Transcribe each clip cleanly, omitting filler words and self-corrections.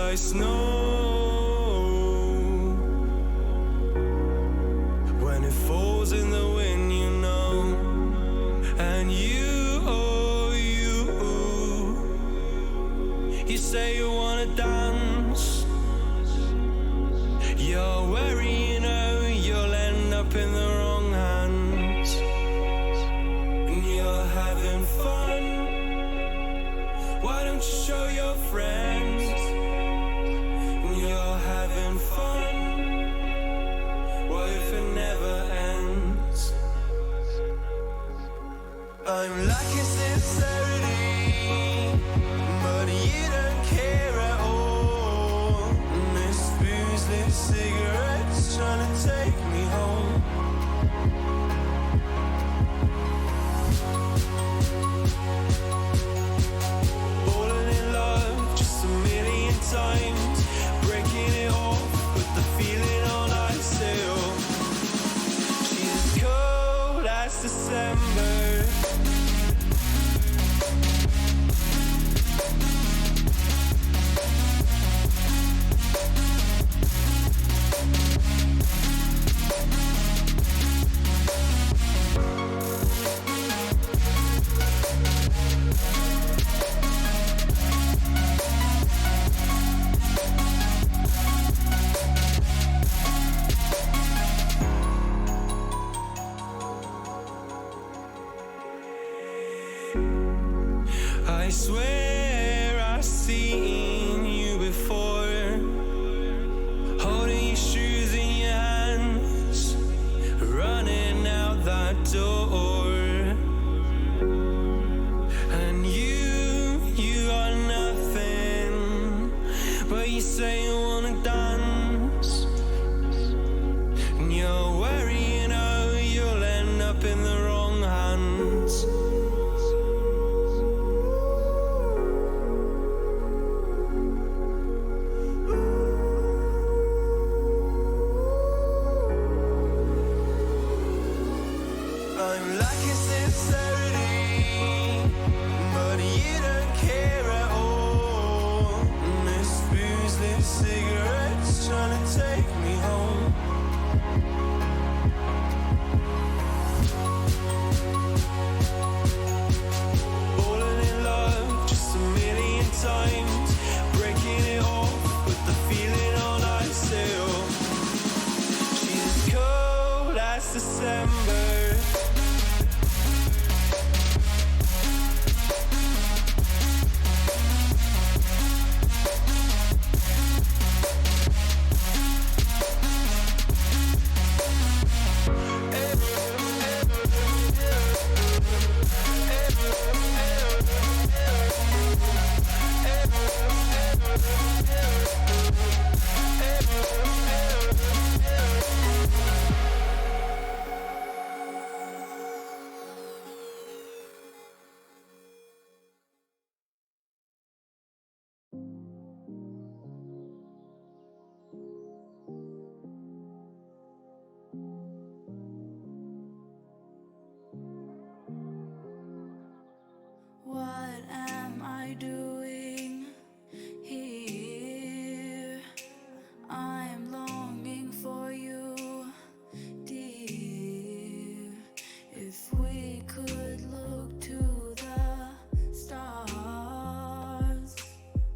like snow. When it falls in the wind, you know. And you, oh you say you wanna dance. You're wary, you know, you'll end up in the wrong hands. And you're having fun. Why don't you show your friends? And you're having fun. What if it never ends? I'm lacking sincerity, but you don't care at all. And this booze, this cigarette's trying to take me home. Falling in love just a million times, breaking it off, put the feeling on ice still. She's as cold as December. I swear I've seen you before, holding your shoes in your hands, running out that door. And you are nothing, but you say you wanna dance. And you're worried, you know, you'll end up in the wrong hands. I'm lacking sincerity, but you don't care at all. And this booze, this cigarette's trying to take me home. Falling in love just a million times, breaking it off, put the feeling on ice still. She's as cold as December. What am I doing here? I am longing for you, dear. If we could look to the stars,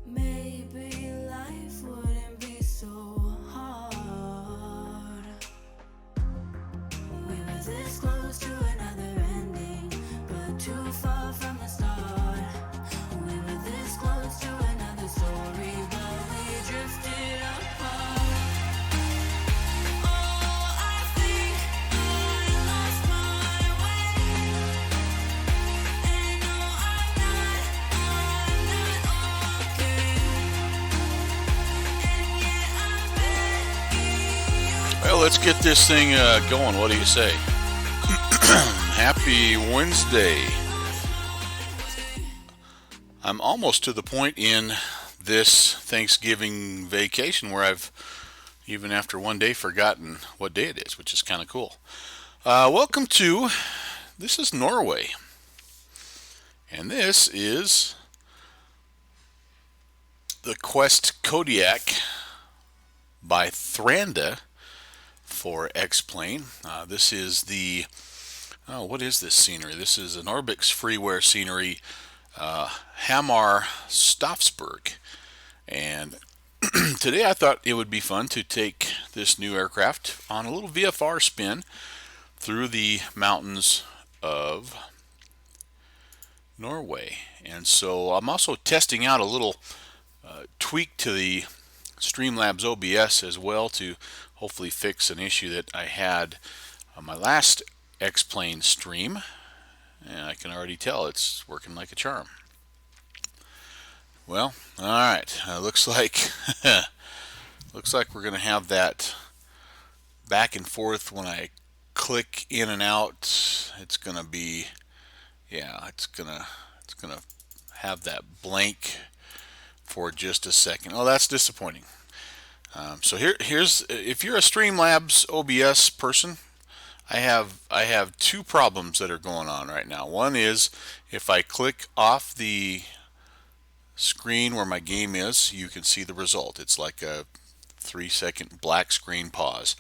maybe life wouldn't be so hard. We were this close to another ending, but too far from the start. We were this close to another story, but we drifted apart. Oh, I think I lost my way. And no, I'm not okay. And yet I'm begging you. Well, let's get this thing going. What do you say? Happy Wednesday. I'm almost to the point in this Thanksgiving vacation where I've, even after one day, forgotten what day it is, which is kind of cool. Welcome to, this is Norway. And this is the Quest Kodiak by Thranda for X-Plane. This is the, what is this scenery? This is an Orbix freeware scenery, Hamar Staffsburg. And today I thought it would be fun to take this new aircraft on a little VFR spin through the mountains of Norway. And so I'm also testing out a little tweak to the Streamlabs OBS as well to hopefully fix an issue that I had on my last X-Plane stream. And I can already tell it's working like a charm. Well, alright, looks like we're going to have that back and forth when I click in and out. It's going to be, yeah, it's going to have that blank for just a second. Oh, that's disappointing. So here's, if you're a Streamlabs OBS person, I have two problems that are going on right now. One is if I click off the screen where my game is, you can see the result. It's like a 3-second black screen pause.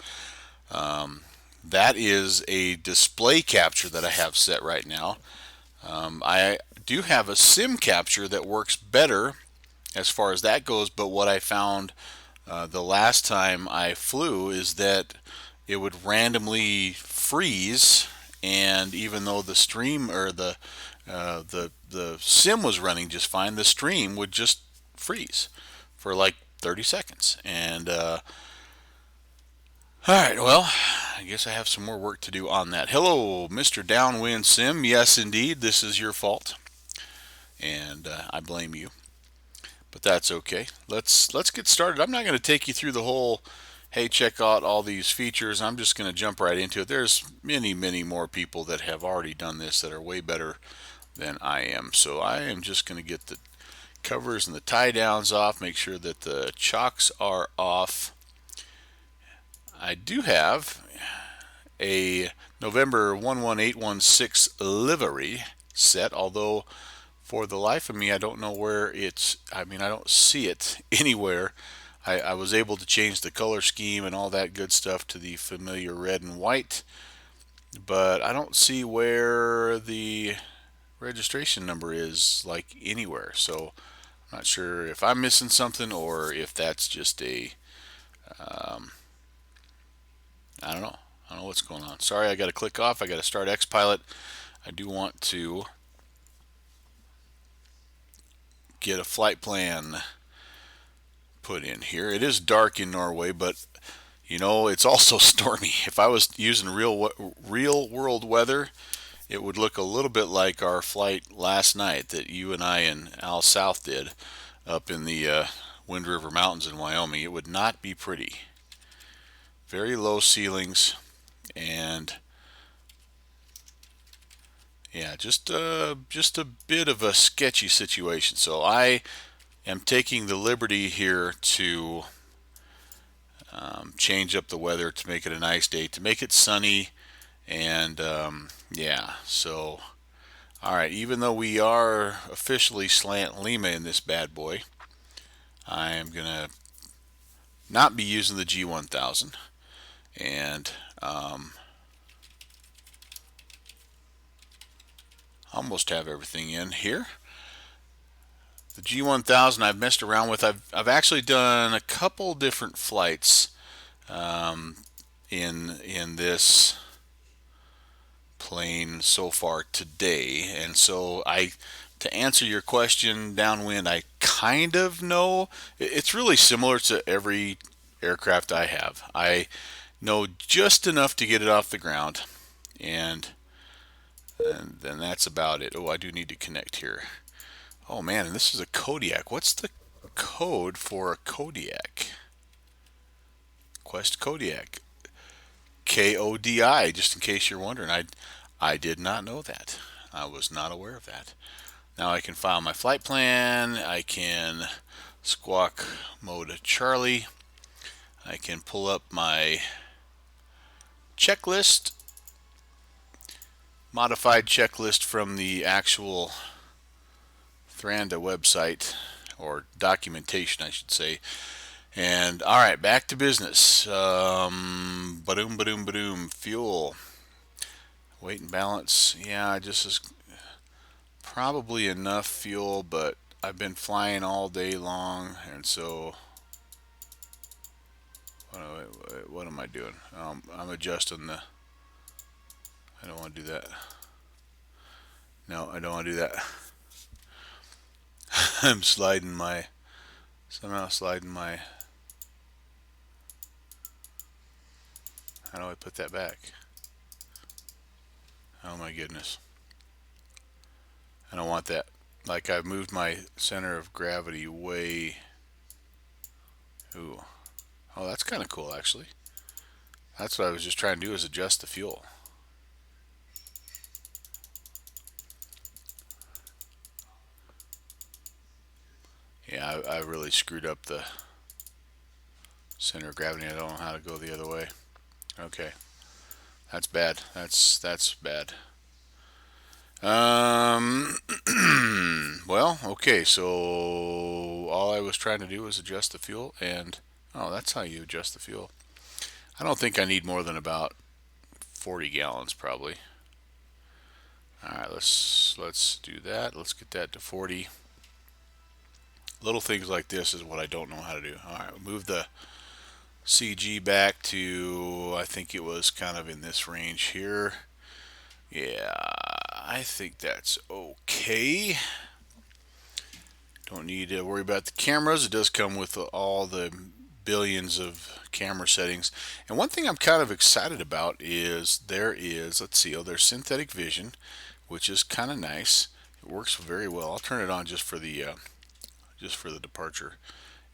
That is a display capture that I have set right now. I do have a sim capture that works better as far as that goes, but what I found the last time I flew is that it would randomly freeze, and even though the stream or the sim was running just fine, the stream would just freeze for like 30 seconds. And alright, well, I guess I have some more work to do on that. Hello, Mr. Downwind Sim. Yes, indeed, this is your fault, and I blame you. But that's okay. Let's get started. I'm not going to take you through the whole, hey, check out all these features. I'm just going to jump right into it. There's many more people that have already done this that are way better than I am. So I am just going to get the covers and the tie downs off, make sure that the chocks are off. I do have a November 11816 livery set, although for the life of me I don't know where it's, I don't see it anywhere. I was able to change the color scheme and all that good stuff to the familiar red and white, but I don't see where the registration number is, like, anywhere. So I'm not sure if I'm missing something or if that's just a I don't know what's going on. Sorry, I got to click off. I got to start XPilot. I do want to get a flight plan put in here. It is dark in Norway, but you know, it's also stormy. If I was using real world weather, it would look a little bit like our flight last night that you and I and Al South did up in the Wind River Mountains in Wyoming. It would not be pretty. Very low ceilings, and yeah, just a bit of a sketchy situation. So I am taking the liberty here to change up the weather to make it a nice day, to make it sunny, and yeah, so alright, even though we are officially slant Lima in this bad boy, I am gonna not be using the G1000, and almost have everything in here. The G1000 I've messed around with. I've actually done a couple different flights in this plane so far today, and so to answer your question, Downwind, I kind of know. It's really similar to every aircraft I have. I know just enough to get it off the ground, and then that's about it. Oh, I do need to connect here. Oh man, and this is a Kodiak. What's the code for a Kodiak? Quest Kodiak. KODI, just in case you're wondering. I did not know that. I was not aware of that. Now I can file my flight plan. I can squawk mode Charlie. I can pull up my checklist, modified checklist from the actual Thranda website, or documentation, I should say. And all right, back to business. Badoom, badoom, badoom. Fuel, weight and balance. Yeah, just as probably enough fuel, but I've been flying all day long, and so what am I doing? I'm adjusting the. I don't want to do that. No, I don't want to do that. I'm somehow sliding my. How do I put that back? Oh my goodness. I don't want that. Like I've moved my center of gravity way. Ooh. Oh, that's kind of cool actually. That's what I was just trying to do, is adjust the fuel. Yeah, I really screwed up the center of gravity. I don't know how to go the other way. Okay. That's bad. That's bad. Um, well, okay, so all I was trying to do was adjust the fuel, and oh, that's how you adjust the fuel. I don't think I need more than about 40 gallons probably. All right, let's do that. Let's get that to 40. Little things like this is what I don't know how to do. All right, move the CG back to, I think it was kind of in this range here. Yeah, I think that's okay. Don't need to worry about the cameras. It does come with all the billions of camera settings. And one thing I'm kind of excited about is let's see, there's synthetic vision, which is kind of nice. It works very well. I'll turn it on just for the departure.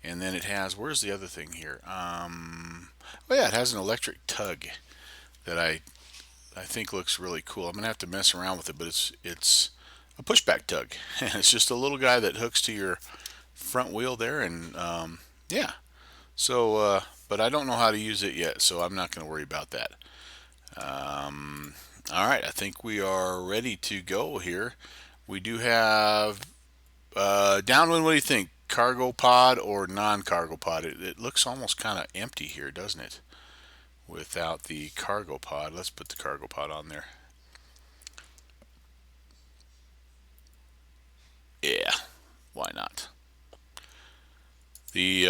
And then it has, where's the other thing here? Oh yeah, it has an electric tug that I think looks really cool. I'm gonna have to mess around with it, but it's a pushback tug. And it's just a little guy that hooks to your front wheel there, and yeah. So, but I don't know how to use it yet, so I'm not gonna worry about that. All right, I think we are ready to go here. We do have downwind. What do you think? Cargo pod or non-cargo pod? It looks almost kind of empty here, doesn't it? Without the cargo pod. Let's put the cargo pod on there. Yeah, why not? We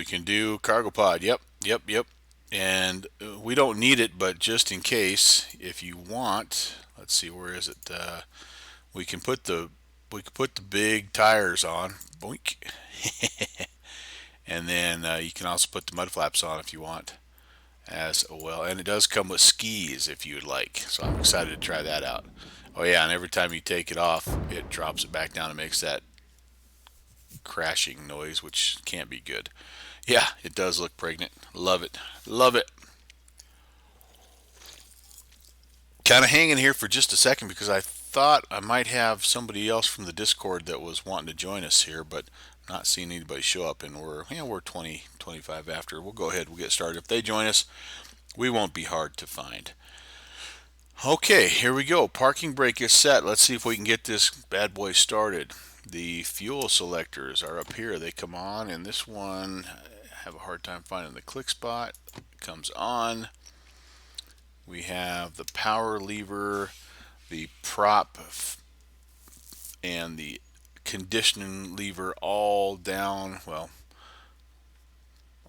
can do cargo pod. Yep, yep, yep. And we don't need it, but just in case, if you want, let's see, where is it? We can put the big tires on. Boink. And then you can also put the mud flaps on if you want as well. And it does come with skis if you'd like. So I'm excited to try that out. Oh yeah, and every time you take it off, it drops it back down and makes that crashing noise, which can't be good. Yeah, it does look pregnant. Love it. Love it. Kind of hanging here for just a second because I thought I might have somebody else from the Discord that was wanting to join us here, but not seeing anybody show up, and we're 20, 25 after. We'll go ahead. We'll get started. If they join us, we won't be hard to find. Okay, here we go. Parking brake is set. Let's see if we can get this bad boy started. The fuel selectors are up here. They come on, and this one, I have a hard time finding the click spot. It comes on. We have the power lever, the prop, and the conditioning lever all down, well,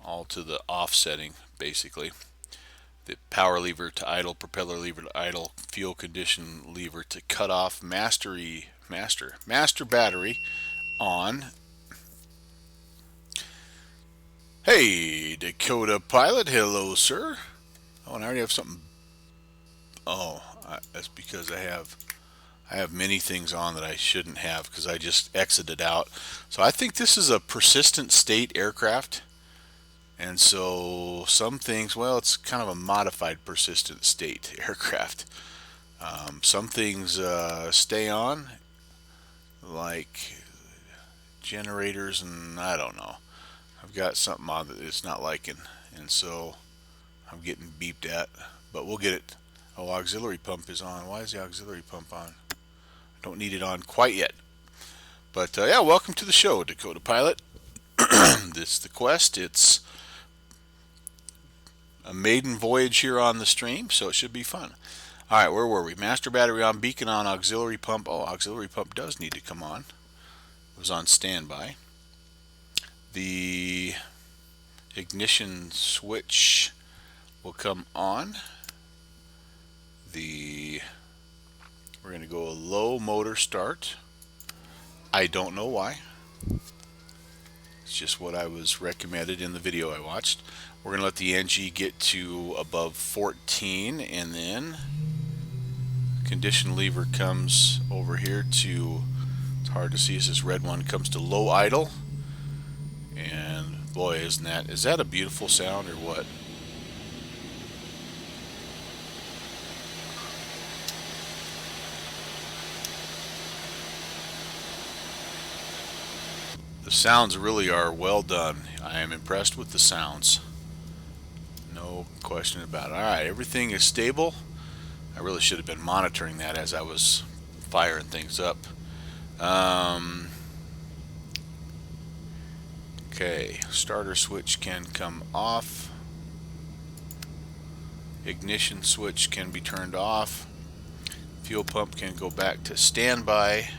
all to the off setting, basically. The power lever to idle, propeller lever to idle, fuel condition lever to cut off, master battery on. Hey, Dakota pilot, hello, sir. Oh, and I already have something. Oh, that's because I have many things on that I shouldn't have because I just exited out. So I think this is a persistent state aircraft. And so some things, well, it's kind of a modified persistent state aircraft. Some things stay on, like generators, and I don't know. I've got something on that it's not liking, and so I'm getting beeped at, but we'll get it. Oh, auxiliary pump is on. Why is the auxiliary pump on? I don't need it on quite yet. But yeah, welcome to the show, Dakota Pilot. This is the quest. It's a maiden voyage here on the stream, so it should be fun. All right, where were we? Master battery on, beacon on, auxiliary pump. Oh, auxiliary pump does need to come on. It was on standby. The ignition switch will come on. We're going to go a low motor start. I don't know why. It's just what I was recommended in the video I watched. We're going to let the NG get to above 14, and then condition lever comes over here to, it's hard to see, this red one comes to low idle. And boy, is that a beautiful sound or what? The sounds really are well done. I am impressed with the sounds. No question about it. Alright, everything is stable. I really should have been monitoring that as I was firing things up. Okay, starter switch can come off. Ignition switch can be turned off. Fuel pump can go back to standby.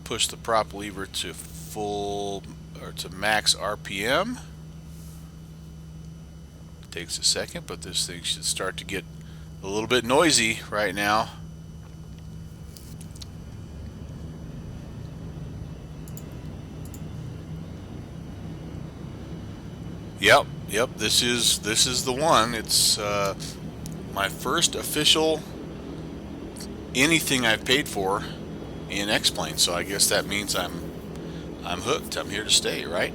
Push the prop lever to full or to max RPM. It takes a second, but this thing should start to get a little bit noisy right now. Yep, this is the one. It's my first official anything I've paid for in X-Plane, so I guess that means I'm hooked. I'm here to stay, right?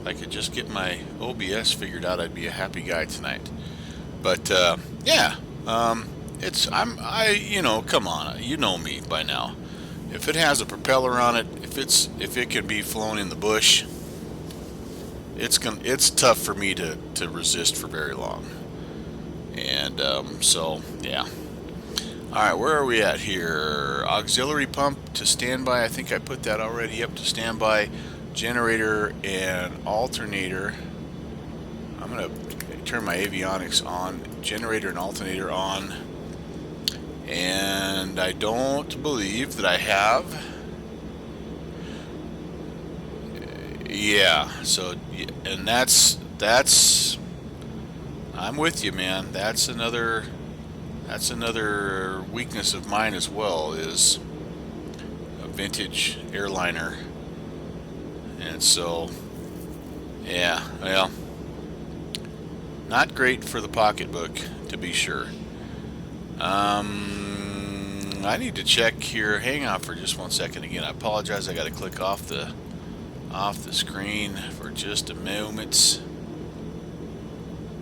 If I could just get my OBS figured out, I'd be a happy guy tonight. But yeah, you know, come on, you know me by now. If it has a propeller on it, if it can be flown in the bush, it's tough for me to resist for very long. And so yeah. Alright, where are we at here? Auxiliary pump to standby. I think I put that already up to standby. Generator and alternator. I'm going to turn my avionics on. Generator and alternator on. And I don't believe that I have. Yeah, so, and that's I'm with you, man. That's another weakness of mine as well, is a vintage airliner. And so, yeah, well, not great for the pocketbook, to be sure. I need to check here. Hang on for just 1 second again. I apologize. I got to click off the screen for just a moment.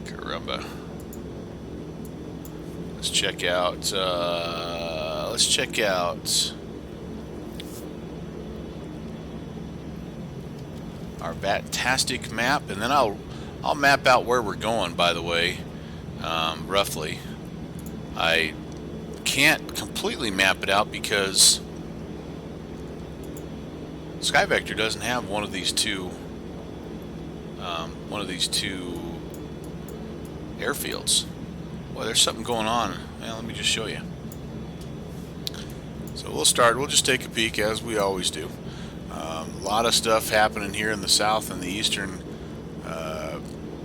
Caramba. Let's check out our Vatastic map, and then I'll map out where we're going, by the way, roughly. I can't completely map it out because SkyVector doesn't have one of these two airfields. Well, there's something going on. Well, let me just show you. So we'll just take a peek as we always do. A lot of stuff happening here in the south and the eastern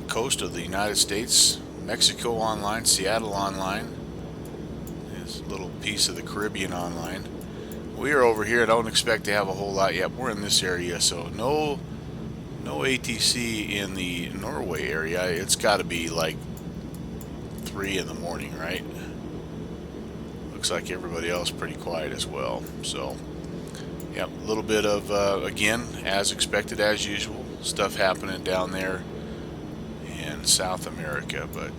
coast of the United States. Mexico online, Seattle online. There's a little piece of the Caribbean online. We are over here. I don't expect to have a whole lot yet. We're in this area, so no ATC in the Norway area. It's got to be like 3 in the morning, right? Looks like everybody else pretty quiet as well. So, yep, a little bit of again, as expected, as usual, stuff happening down there in South America. But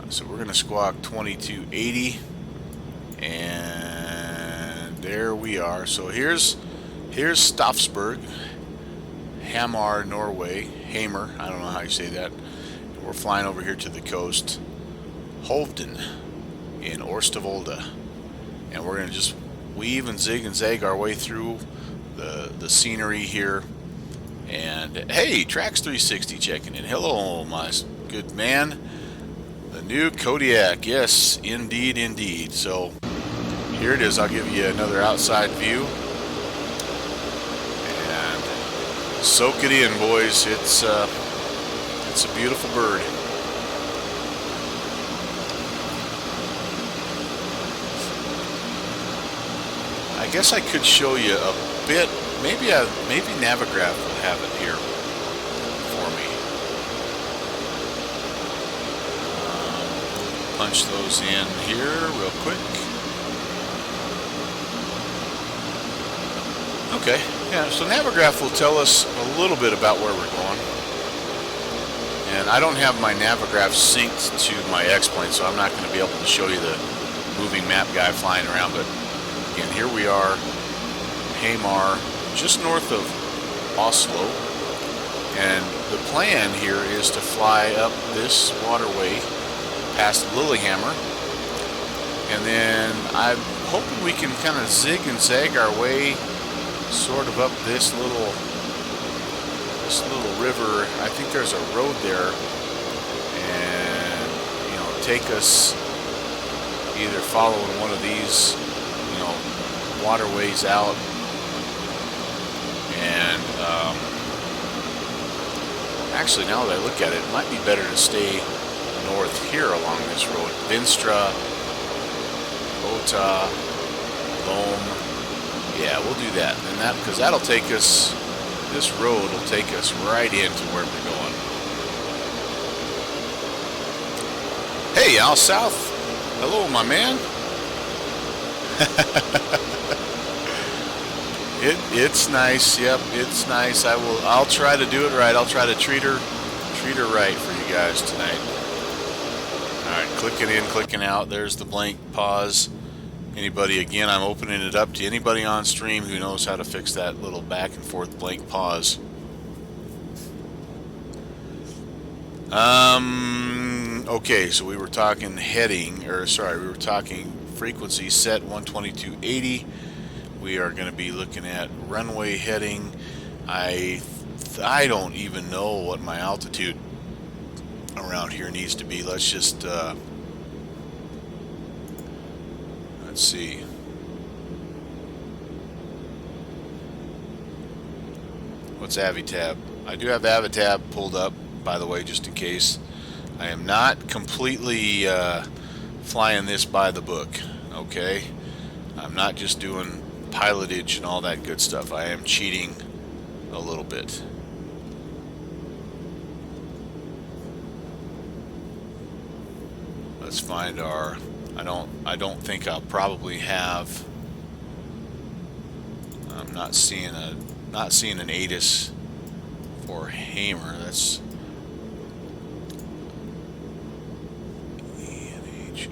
so we're gonna squawk 2280, and there we are. So here's Stafsburg, Hamar, Norway. Hamar, I don't know how you say that. We're flying over here to the coast. Hovden. in Orstavolda. And we're going to just weave and zig and zag our way through the scenery here. And hey, Trax 360 checking in. Hello, my good man. The new Kodiak. Yes, indeed, indeed. So here it is. I'll give you another outside view. And soak it in, boys. It's a beautiful bird. I guess I could show you a bit. Maybe Navigraph will have it here for me. Punch those in here real quick. Okay, yeah, so Navigraph will tell us a little bit about where we're going. And I don't have my Navigraph synced to my X-Plane, so I'm not going to be able to show you the moving map guy flying around, but again, here we are, Hamar, just north of Oslo, and the plan here is to fly up this waterway past Lillehammer, and then I'm hoping we can kind of zig and zag our way sort of up this little river. I think there's a road there, and take us either following one of these waterways out, and actually, now that I look at it, it might be better to stay north here along this road. Vinstra, Ota, Loam. Yeah, we'll do that. And because that'll take us, this road will take us right into where we're going. Hey, Al South. Hello, my man. It's nice. Yep, it's nice. I'll try to do it right. I'll try to treat her right for you guys tonight. All right, clicking in, clicking out. There's the blank pause. Anybody, again, I'm opening it up to anybody on stream who knows how to fix that little back and forth blank pause. Okay, so we were talking we were talking frequency set 122.80. We are going to be looking at runway heading. I don't even know what my altitude around here needs to be. Let's just let's see. What's Avitab? I do have Avitab pulled up, by the way, just in case. I am not completely flying this by the book, okay? I'm not just doing pilotage and all that good stuff. I am cheating a little bit. Let's find our... I don't think I'll probably have... I'm not seeing an ATIS for Hamer. That's ENHA.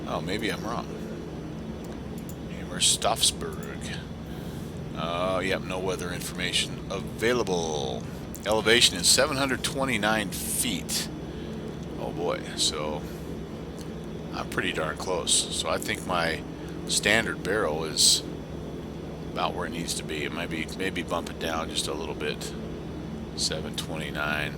Oh, maybe I'm wrong. Hamer Staffsburg. Yep, no weather information available. Elevation is 729 feet. Oh boy, so I'm pretty darn close. So I think my standard barrel is about where it needs to be. It might be, maybe bump it down just a little bit. 729.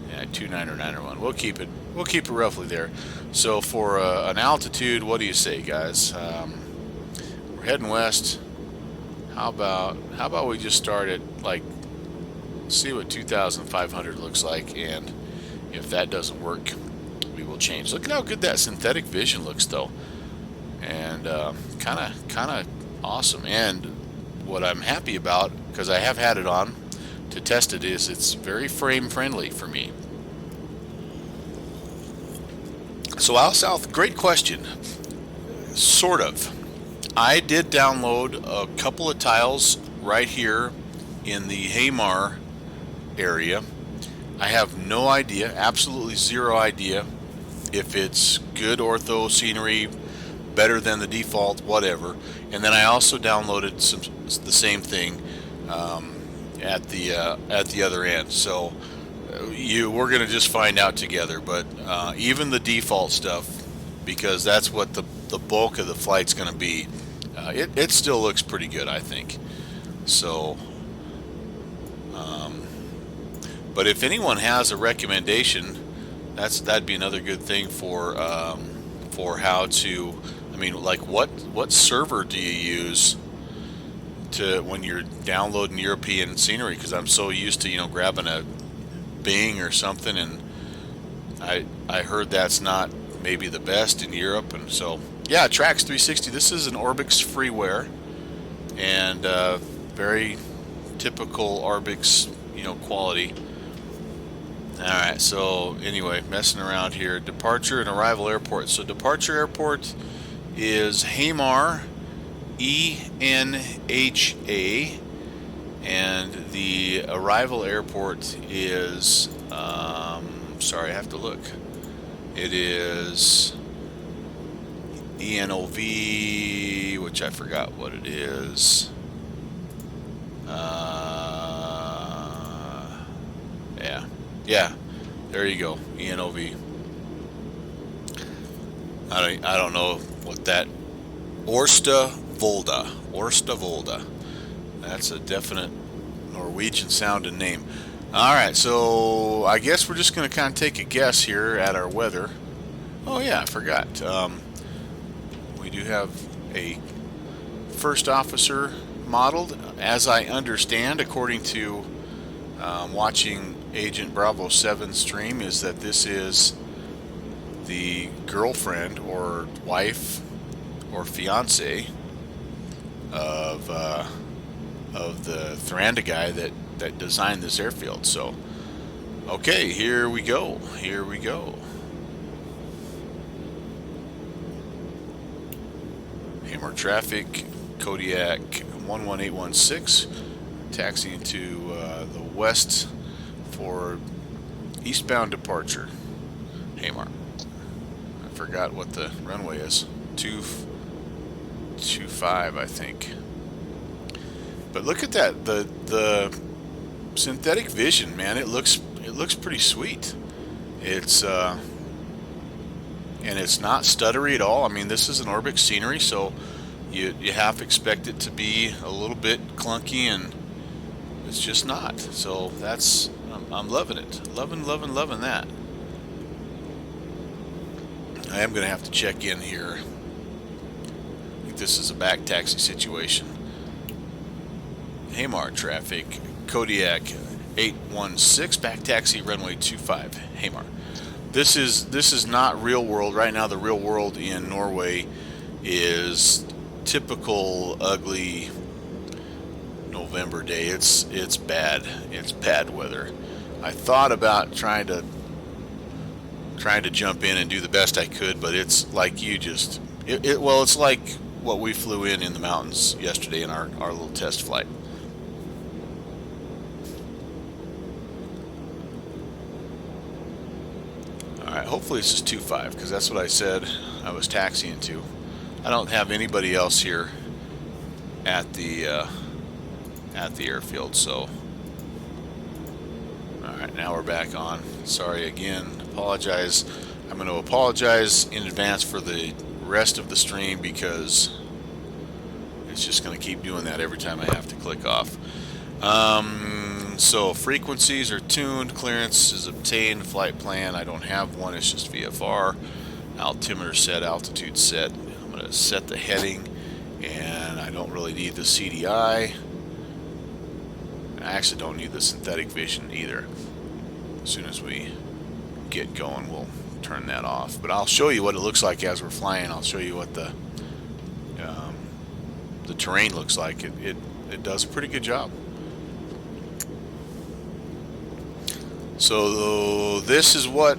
Yeah, 29091. We'll keep it roughly there. So for an altitude, what do you say, guys? We're heading west. How about we just start at, like, see what 2,500 looks like, and if that doesn't work, we will change. Look at how good that synthetic vision looks, though, and kind of awesome. And what I'm happy about, because I have had it on to test it, is it's very frame friendly for me. So Al South, great question. Sort of. I did download a couple of tiles right here in the Hamar area. I have no idea, absolutely zero idea, if it's good ortho scenery, better than the default, whatever. And then I also downloaded the same thing, at the other end. So we're going to just find out together. But even the default stuff, because that's what the bulk of the flight's going to be, it still looks pretty good, I think. So, but if anyone has a recommendation, that'd be another good thing for how to. I mean, like what server do you use to when you're downloading European scenery? Because I'm so used to grabbing a Bing or something, and I heard that's not maybe the best in Europe, and so yeah, Trax 360. This is an Orbix freeware, and very typical Orbix quality. All right, so anyway, messing around here. Departure and arrival airport. So departure airport is Hamar, ENHA, and the arrival airport is sorry, I have to look. It is ENOV, which I forgot what it is. Yeah, there you go, ENOV. I don't know what that. Orsta Volda. That's a definite Norwegian sounding name. All right, so I guess we're just going to kind of take a guess here at our weather. Oh yeah, I forgot. We do have a first officer modeled, as I understand, according to watching Agent Bravo 7 stream, is that this is the girlfriend or wife or fiance of the Thranda guy that designed this airfield. So, okay, here we go. Hammer traffic, Kodiak 11816, taxiing to the west for eastbound departure. Hamar. I forgot what the runway is. 225, I think. But look at that, the synthetic vision, man. It looks pretty sweet. It's and it's not stuttery at all. I mean, this is an Orbix scenery, so you half expect it to be a little bit clunky, and it's just not. So I'm loving it. Loving that. I am going to have to check in here. I think this is a back taxi situation. Hamar traffic, Kodiak 816, back taxi runway 25, Hamar. This is not real world. Right now the real world in Norway is typical ugly November day. It's bad. It's bad weather. I thought about trying to jump in and do the best I could, but it's like it's like what we flew in the mountains yesterday in our little test flight. Alright, hopefully this is 2.5, because that's what I said I was taxiing to. I don't have anybody else here at the airfield, so alright, now we're back on. Sorry again, apologize. I'm going to apologize in advance for the rest of the stream, because it's just going to keep doing that every time I have to click off. So frequencies are tuned, clearance is obtained, flight plan, I don't have one, it's just VFR. Altimeter set, altitude set. I'm going to set the heading, and I don't really need the CDI. I actually don't need the synthetic vision either. As soon as we get going, we'll turn that off. But I'll show you what it looks like as we're flying. I'll show you what the terrain looks like. It does a pretty good job. So this is what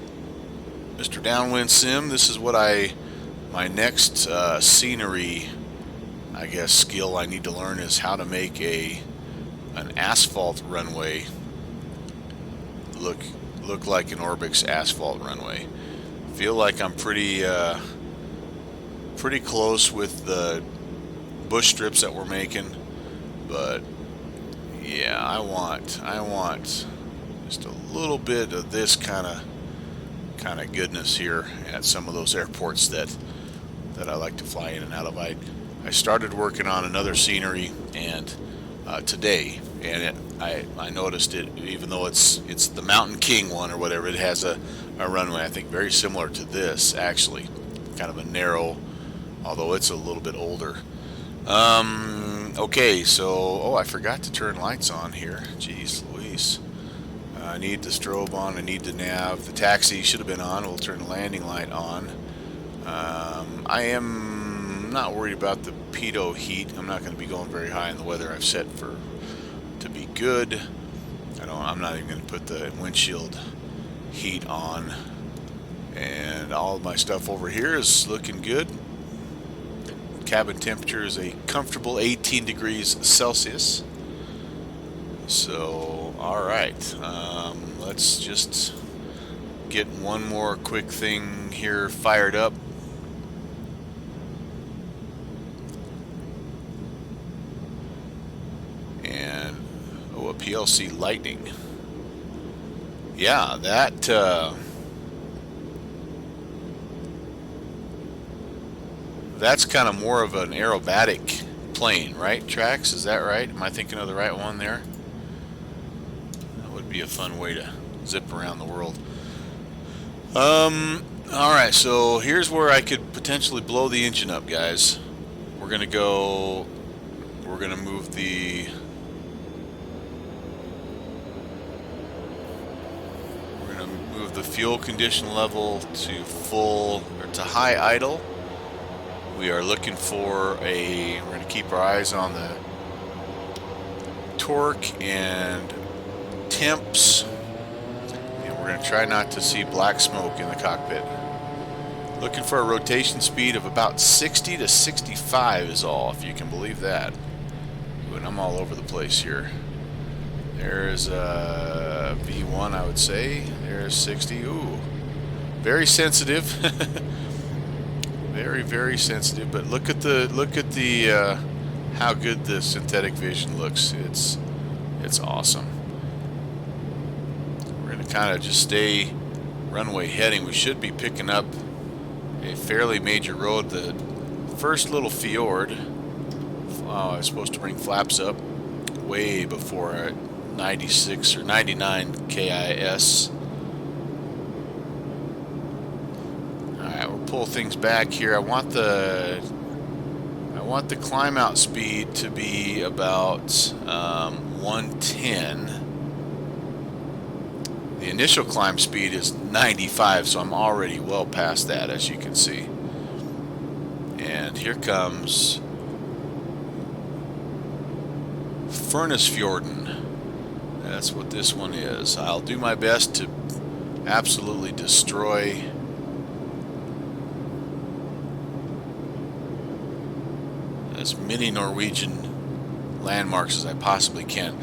Mr. Downwind Sim, this is what my next scenery, I guess, skill I need to learn is how to make an asphalt runway look like an Orbix asphalt runway. Feel like I'm pretty close with the bush strips that we're making, but Yeah, I want just a little bit of this kind of goodness here at some of those airports that I like to fly in and out of. I started working on another scenery and today, and I noticed it, even though it's the Mountain King one or whatever, it has a runway I think very similar to this, actually, kind of a narrow, although it's a little bit older. Okay, so I forgot to turn lights on here. Jeez Louise. I need the strobe on, I need the nav. The taxi should have been on. We'll turn the landing light on. I am not worried about the pitot heat. I'm not going to be going very high in the weather. I've set to be good. I'm not even going to put the windshield heat on. And all of my stuff over here is looking good. Cabin temperature is a comfortable 18 degrees Celsius. So, alright, let's just get one more quick thing here fired up. And, a PLC Lightning. Yeah, that's kind of more of an aerobatic plane, right? Tracks, is that right? Am I thinking of the right one there? That would be a fun way to zip around the world. Alright, so here's where I could potentially blow the engine up, guys. We're gonna move the fuel condition level to full, or to high idle. We are looking for we're going to keep our eyes on the torque and temps, and we're going to try not to see black smoke in the cockpit. Looking for a rotation speed of about 60 to 65 is all, if you can believe that. And I'm all over the place here. There's a V1, I would say. There's 60. Ooh, very sensitive. Very, very sensitive. But look at the how good the synthetic vision looks. It's awesome. We're gonna kind of just stay runway heading. We should be picking up a fairly major road. The first little fjord. I was supposed to bring flaps up way before 96 or 99 KIS. Alright, we'll pull things back here. I want the climb out speed to be about 110. The initial climb speed is 95, so I'm already well past that, as you can see. And here comes Furnace-fjorden. That's what this one is. I'll do my best to absolutely destroy as many Norwegian landmarks as I possibly can.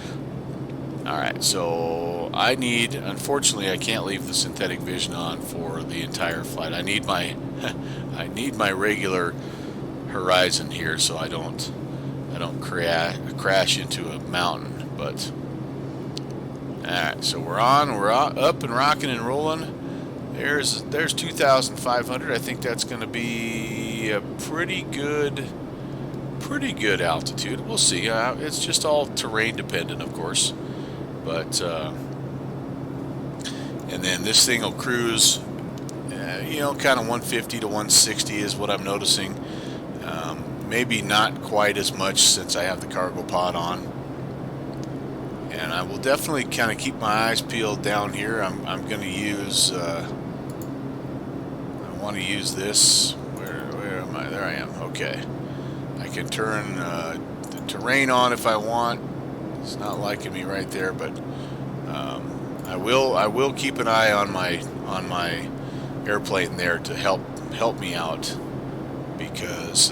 Alright, so unfortunately I can't leave the synthetic vision on for the entire flight. I need my regular horizon here so I don't crash into a mountain. But alright, so we're up and rocking and rolling. There's 2,500. I think that's going to be a pretty good altitude. We'll see. It's just all terrain dependent, of course. But and then this thing will cruise, kind of 150 to 160 is what I'm noticing. Maybe not quite as much since I have the cargo pod on. And I will definitely kind of keep my eyes peeled down here. I'm going to use. I want to use this. Where am I? There I am. Okay. I can turn the terrain on if I want. It's not liking me right there, but I will keep an eye on my airplane there to help me out, because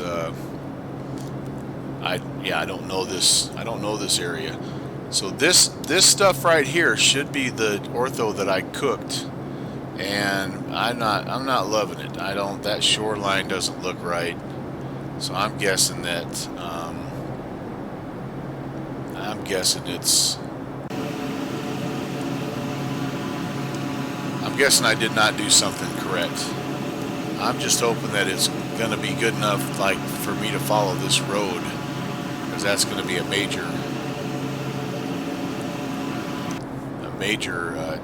I don't know this area. So this stuff right here should be the ortho that I cooked, and I'm not loving it. That shoreline doesn't look right. So I'm guessing that I'm guessing I did not do something correct. I'm just hoping that it's going to be good enough, like, for me to follow this road, because that's going to be a major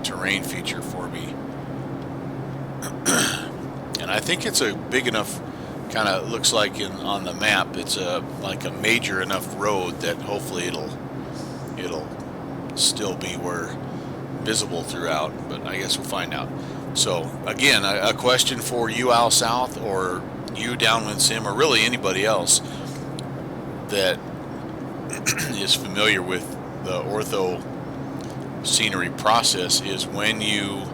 terrain feature for me. And I think it's a big enough, kind of looks like on the map, it's like a major enough road that hopefully it'll still be visible throughout, but I guess we'll find out. So again, a question for you out south, or you Downwind Sim, or really anybody else that is familiar with the ortho scenery process, is when you're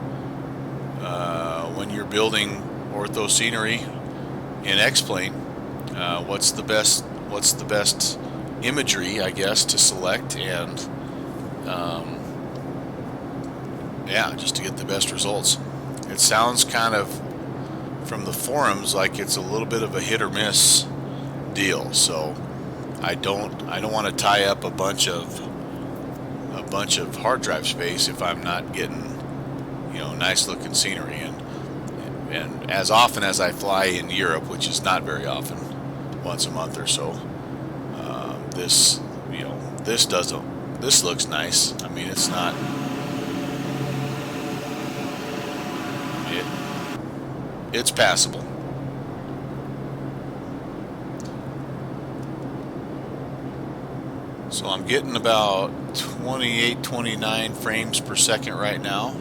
building ortho scenery in X-Plane, what's the best imagery, I guess, to select, and yeah, just to get the best results. It sounds kind of, from the forums, like it's a little bit of a hit or miss deal. So I don't want to tie up a bunch of hard drive space if I'm not getting, nice looking scenery. And as often as I fly in Europe, which is not very often, once a month or so, this looks nice. I mean, it's not. It's passable. So I'm getting about 28, 29 frames per second right now.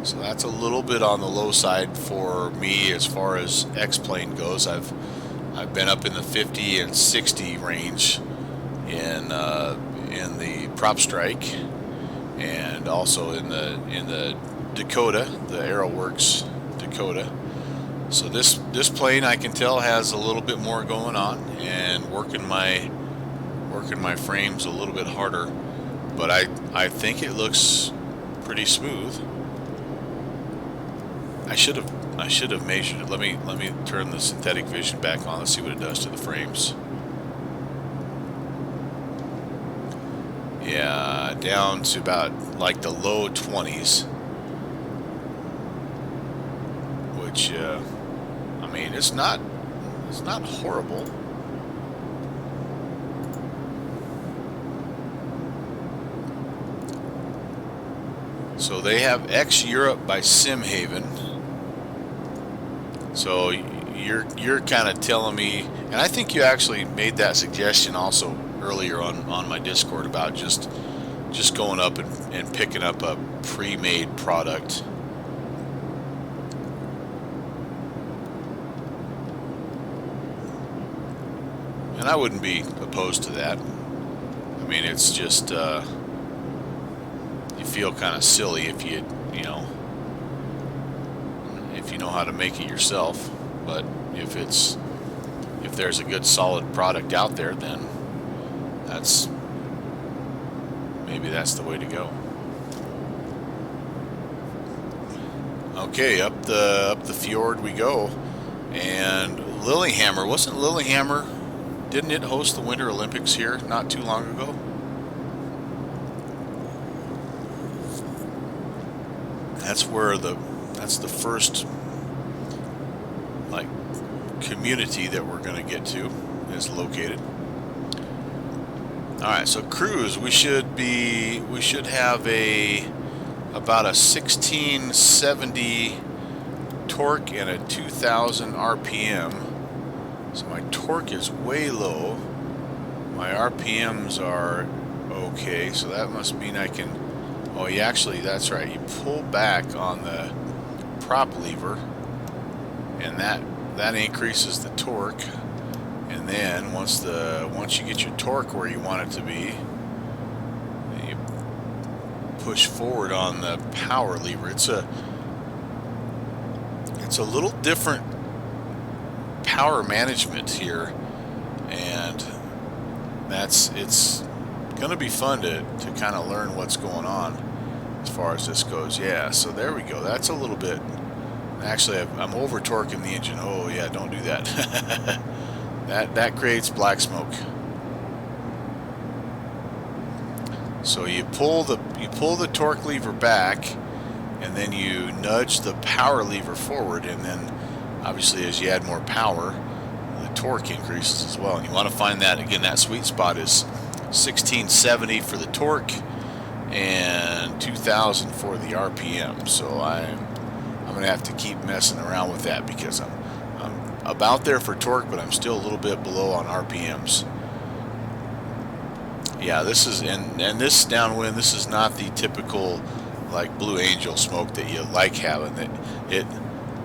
So that's a little bit on the low side for me as far as X-Plane goes. I've been up in the 50 and 60 range in the Prop Strike, and also in the Dakota, the AeroWorks Dakota. So this plane, I can tell, has a little bit more going on, and working my frames a little bit harder, but I think it looks pretty smooth. I should have measured it. Let me turn the synthetic vision back on. Let's see what it does to the frames. Yeah, down to about like the low 20s, which I mean, it's not horrible. So they have X Europe by Simhaven. So you're kind of telling me, and I think you actually made that suggestion also earlier on my Discord about just going up and picking up a pre-made product. And I wouldn't be opposed to that. I mean, it's just you feel kind of silly if you know how to make it yourself. But if there's a good solid product out there, then maybe that's the way to go. Okay, up the fjord we go, and Lillehammer. Didn't it host the Winter Olympics here not too long ago? That's the first community that we're going to get to is located. All right, so cruise, we should have about a 1670 torque and a 2000 RPM. So my torque is way low. My RPMs are okay, so that must mean I can. Oh, yeah, actually, that's right. You pull back on the prop lever, and that increases the torque. And then once you get your torque where you want it to be, you push forward on the power lever. It's a little different power management here, and it's gonna be fun to kind of learn what's going on as far as this goes. Yeah, so there we go. That's a little bit. Actually, I'm over torquing the engine. Oh yeah, don't do that. that creates black smoke. So you pull the torque lever back, and then you nudge the power lever forward, and then obviously as you add more power, the torque increases as well. And you want to find that, again, that sweet spot is 1670 for the torque and 2000 for the RPM. So I'm gonna have to keep messing around with that, because I'm about there for torque, but I'm still a little bit below on RPMs. Yeah, this is, and this downwind, this is not the typical like Blue Angel smoke that you like having. That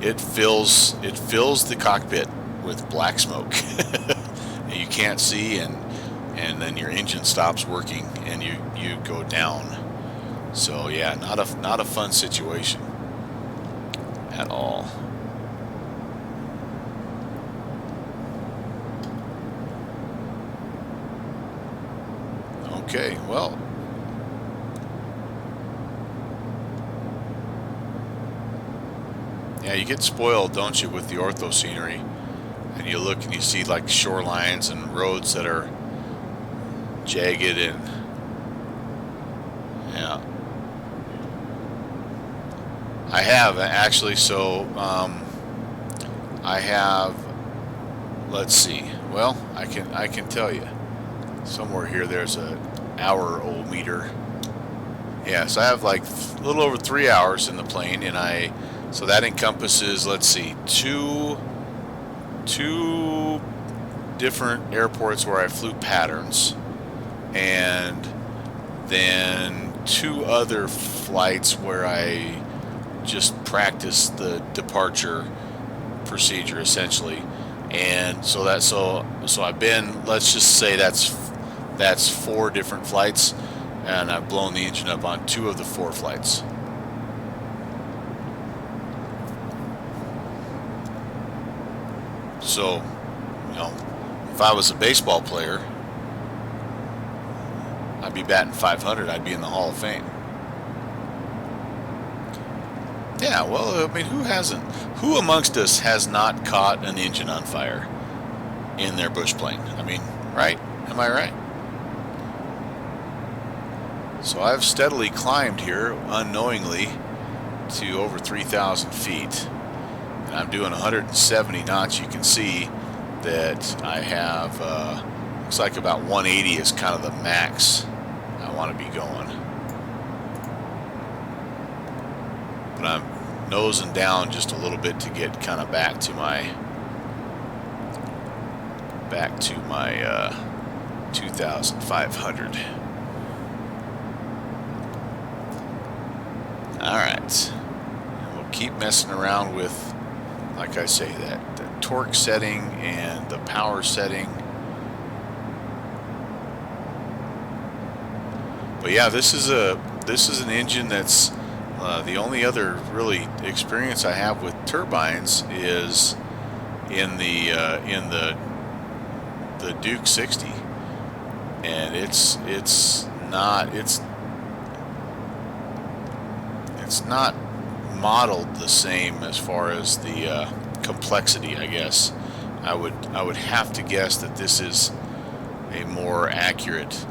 it fills the cockpit with black smoke. You can't see, and then your engine stops working and you go down. So yeah, not a fun situation at all. Okay, well, yeah, you get spoiled, don't you, with the ortho scenery, and you look and you see like shorelines and roads that are jagged, and yeah, I have actually. So I have, let's see, well, I can tell you somewhere here there's a hour-old meter. Yeah, so I have like a little over 3 hours in the plane, and so that encompasses, let's see, two different airports where I flew patterns, and then 2 other flights where I just practiced the departure procedure essentially. And so I've been, let's just say that's 4 different flights, and I've blown the engine up on 2 of the 4 flights. So, if I was a baseball player, I'd be batting 500. I'd be in the Hall of Fame. Yeah, well, I mean, who hasn't? Who amongst us has not caught an engine on fire in their bush plane? I mean, right? Am I right? So I've steadily climbed here unknowingly to over 3,000 feet, and I'm doing 170 knots. You can see that I have, looks like about 180 is kind of the max I want to be going. But I'm nosing down just a little bit to get kind of back to my 2,500. Alright, we'll keep messing around with, like I say, that torque setting and the power setting. But yeah, this is an engine that's the only other really experience I have with turbines is in the Duke 60, and it's not modeled the same as far as the complexity, I guess. I would have to guess that this is a more accurate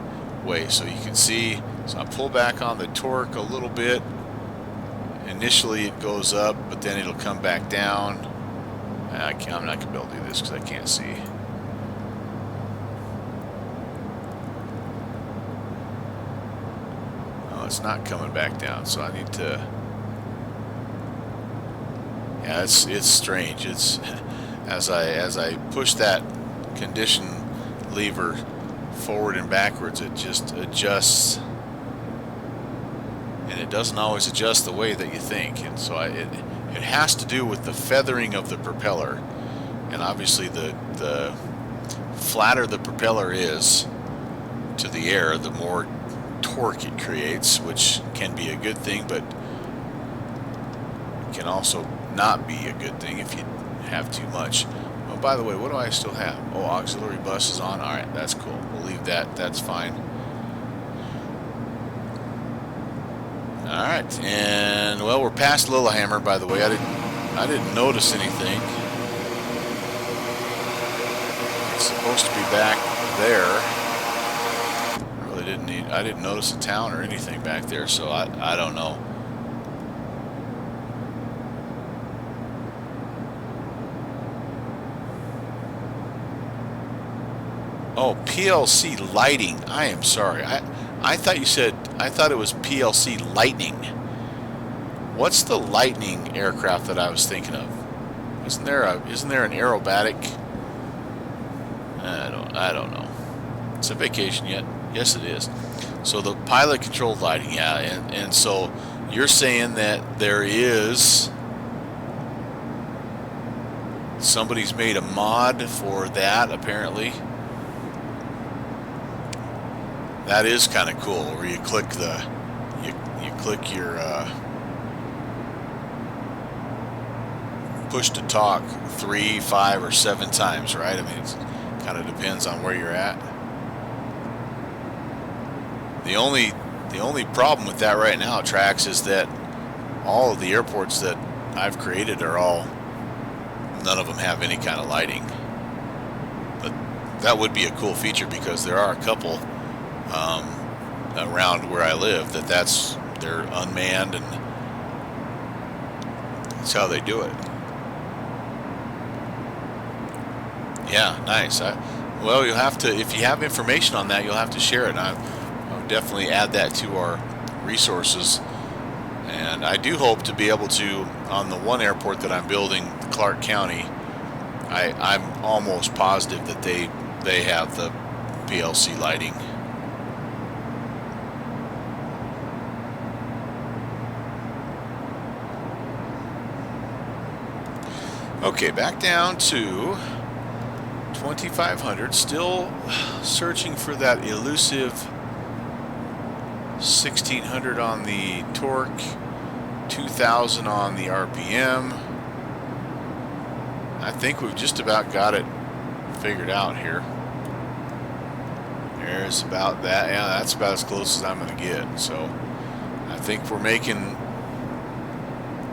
way. So you can see, so I pull back on the torque a little bit. Initially it goes up, but then it'll come back down. I'm not gonna be able to do this because I can't see. Oh, it's not coming back down, so I need to. Yeah, it's strange. It's as I push that condition lever forward and backwards, it just adjusts, and it doesn't always adjust the way that you think. And so it has to do with the feathering of the propeller, and obviously the flatter the propeller is to the air, the more torque it creates, which can be a good thing, but can also not be a good thing if you have too much. Oh, by the way, what do I still have? Oh, auxiliary bus is on. Alright, that's cool. We'll leave that. That's fine. Alright, and well, we're past Lillehammer, by the way. I didn't notice anything. It's supposed to be back there. I really didn't notice a town or anything back there, so I don't know. Oh, PLC lighting. I am sorry. I thought it was PLC lightning. What's the lightning aircraft that I was thinking of? Isn't there an aerobatic? I don't know. It's a vacation yet? Yes, it is. So the pilot controlled lighting, yeah, and so you're saying that there is somebody's made a mod for that apparently. That is kind of cool, where you click you click your push to talk 3, 5, or 7 times, right? I mean, it kind of depends on where you're at. The only problem with that right now, Trax, is that all of the airports that I've created none of them have any kind of lighting. But that would be a cool feature, because there are a couple around where I live they're unmanned, and that's how they do it. Yeah, nice. Well, you'll have to, if you have information on that, you'll have to share it. I'll definitely add that to our resources. And I do hope to be able to, on the one airport that I'm building, Clark County, I'm almost positive that they have the PLC lighting. Okay, back down to 2,500. Still searching for that elusive 1,600 on the torque, 2,000 on the RPM. I think we've just about got it figured out here. There's about that. Yeah, that's about as close as I'm going to get. So I think we're making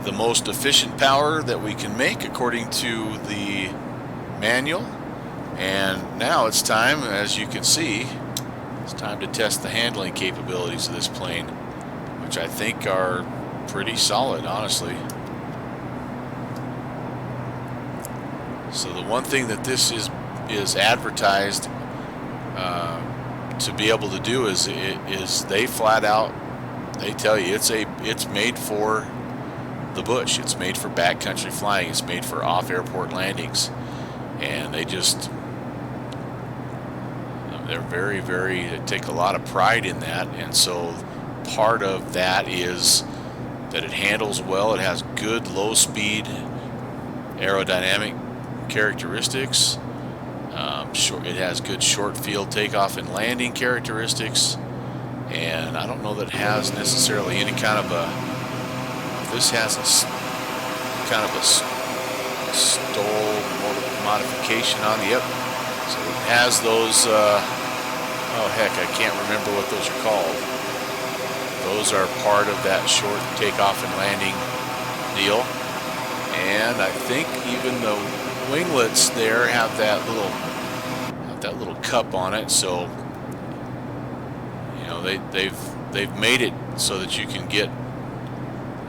the most efficient power that we can make according to the manual. And now it's time, as you can see, it's time to test the handling capabilities of this plane, which I think are pretty solid, honestly. So the one thing that this is advertised to be able to do is they flat out, they tell you it's made for the bush. It's made for backcountry flying. It's made for off-airport landings, and they're very, they take a lot of pride in that. And so part of that is that it handles well. It has good low-speed aerodynamic characteristics. It has good short field takeoff and landing characteristics, and I don't know that it has necessarily any kind of a. This has a kind of a stall modification on the up. So it has those. Oh heck, I can't remember what those are called. Those are part of that short takeoff and landing deal, and I think even the winglets there have that little cup on it. So you know they've made it so that you can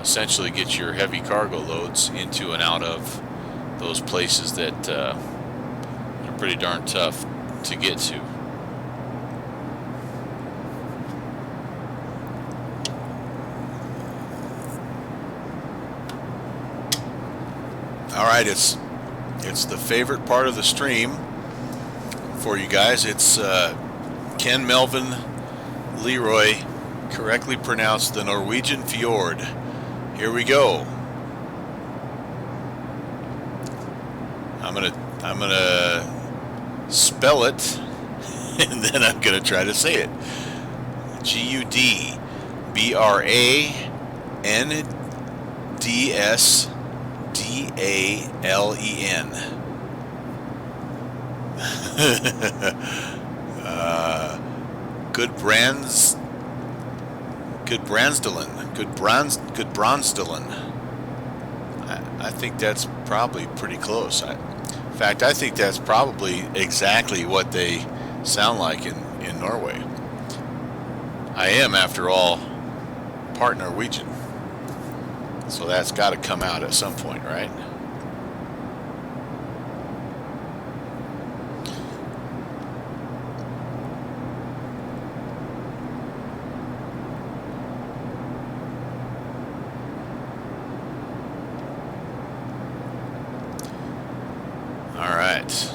essentially get your heavy cargo loads into and out of those places that are pretty darn tough to get to. All right, it's the favorite part of the stream for you guys. It's Ken Melvin Leroy correctly pronounced the Norwegian fjord. Here we go. I'm gonna spell it, and then I'm gonna try to say it. Gudbrandsdalen. Gudbrandsdalen. I think that's probably pretty close. In fact, I think that's probably exactly what they sound like in Norway. I am, after all, part Norwegian. So that's got to come out at some point, right? All right.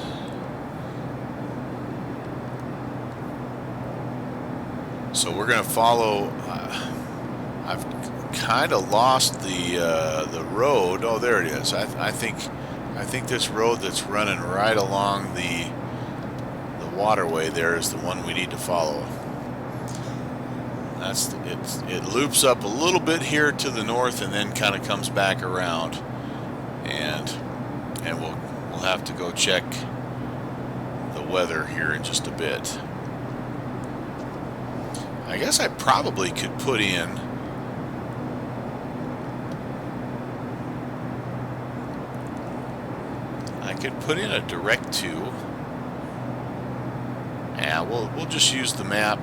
So we're going to follow. I've kind of lost the road. Oh, there it is. I think this road that's running right along the waterway there is the one we need to follow. It loops up a little bit here to the north and then kind of comes back around, and we'll have to go check the weather here in just a bit. I guess I probably could put in a direct to. Yeah, we'll just use the map.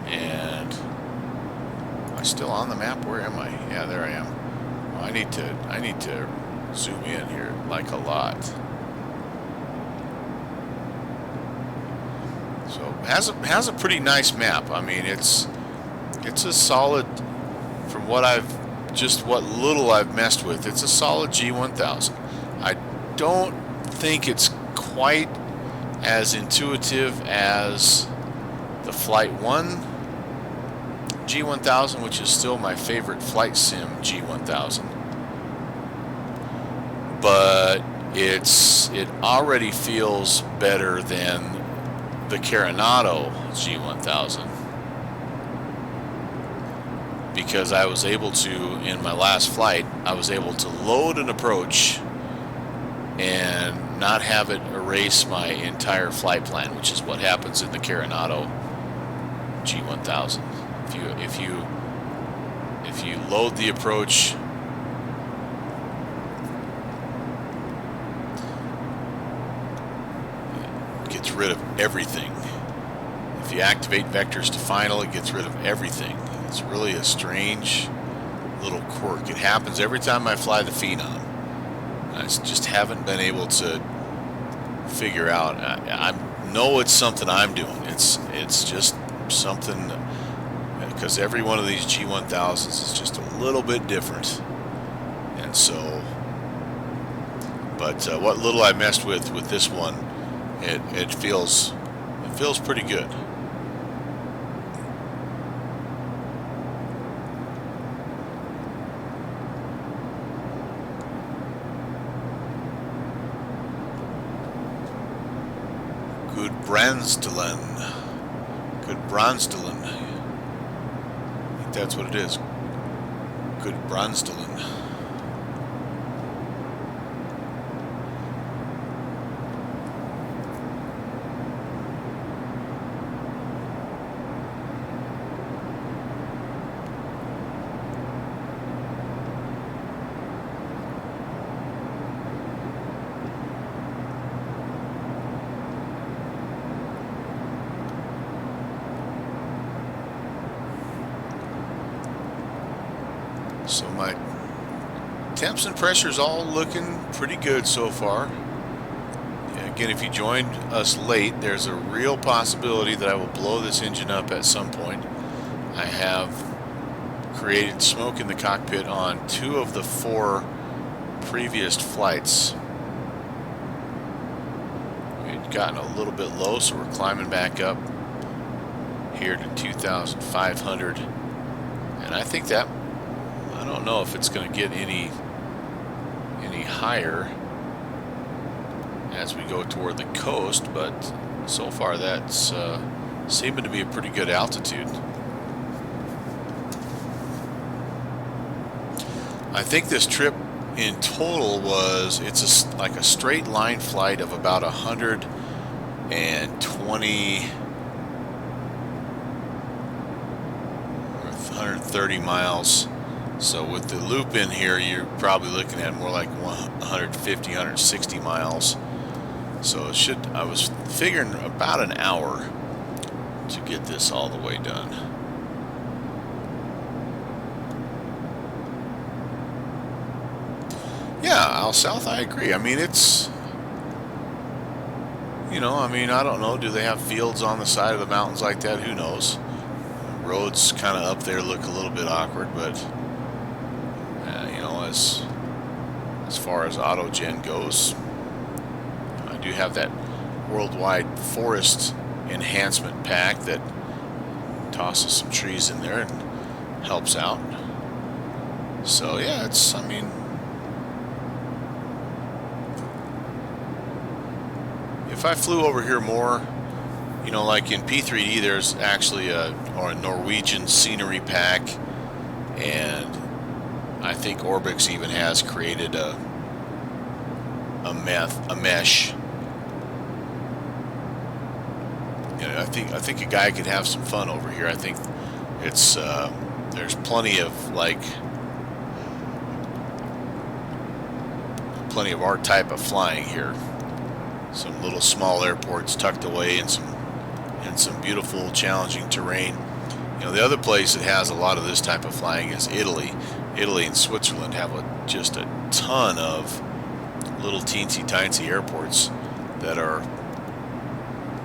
And am I still on the map? Where am I? Yeah, there I am. Well, I need to zoom in here like a lot. So has a pretty nice map. I mean, it's a solid, from what little I've messed with, it's a solid G1000. I don't think it's quite as intuitive as the Flight 1 G1000, which is still my favorite flight sim G1000. But it already feels better than the Coronado G1000, because I was able to, in my last flight, I was able to load an approach and not have it erase my entire flight plan, which is what happens in the Coronado G1000. If you load the approach, it gets rid of everything. If you activate vectors to final, it gets rid of everything. It's really a strange little quirk. It happens every time I fly the Phenom. I just haven't been able to figure out. I know it's something I'm doing. It's just something, because every one of these G1000s is just a little bit different. And so, but what little I messed with this one, it feels pretty good. Gudbrandsdalen. I think that's what it is. Gudbrandsdalen. So my temps and pressures all looking pretty good so far. Again, if you joined us late, there's a real possibility that I will blow this engine up at some point. I have created smoke in the cockpit on 2 of the 4 previous flights. We'd gotten a little bit low, so we're climbing back up here to 2,500. And I think that, I don't know if it's going to get any higher as we go toward the coast, but so far that's seeming to be a pretty good altitude. I think this trip in total it's like a straight line flight of about 120 or 130 miles. So with the loop in here, you're probably looking at more like 150, 160 miles. So I was figuring about an hour. to get this all the way done. Yeah, out south, I agree. I mean, it's, you know, I mean, I don't know. Do they have fields on the side of the mountains like that? Who knows? Roads kind of up there look a little bit awkward, but you know, as far as autogen goes, I do have that worldwide forest enhancement pack that tosses some trees in there and helps out. So yeah, it's, I mean, if I flew over here more, you know, like in P3D, there's actually a Norwegian scenery pack, and I think Orbix even has created a mesh. You know, I think a guy could have some fun over here. I think it's there's plenty of our type of flying here. Some little small airports tucked away in some beautiful, challenging terrain. You know, the other place that has a lot of this type of flying is Italy. Italy and Switzerland have just a ton of little teensy-tiny airports that are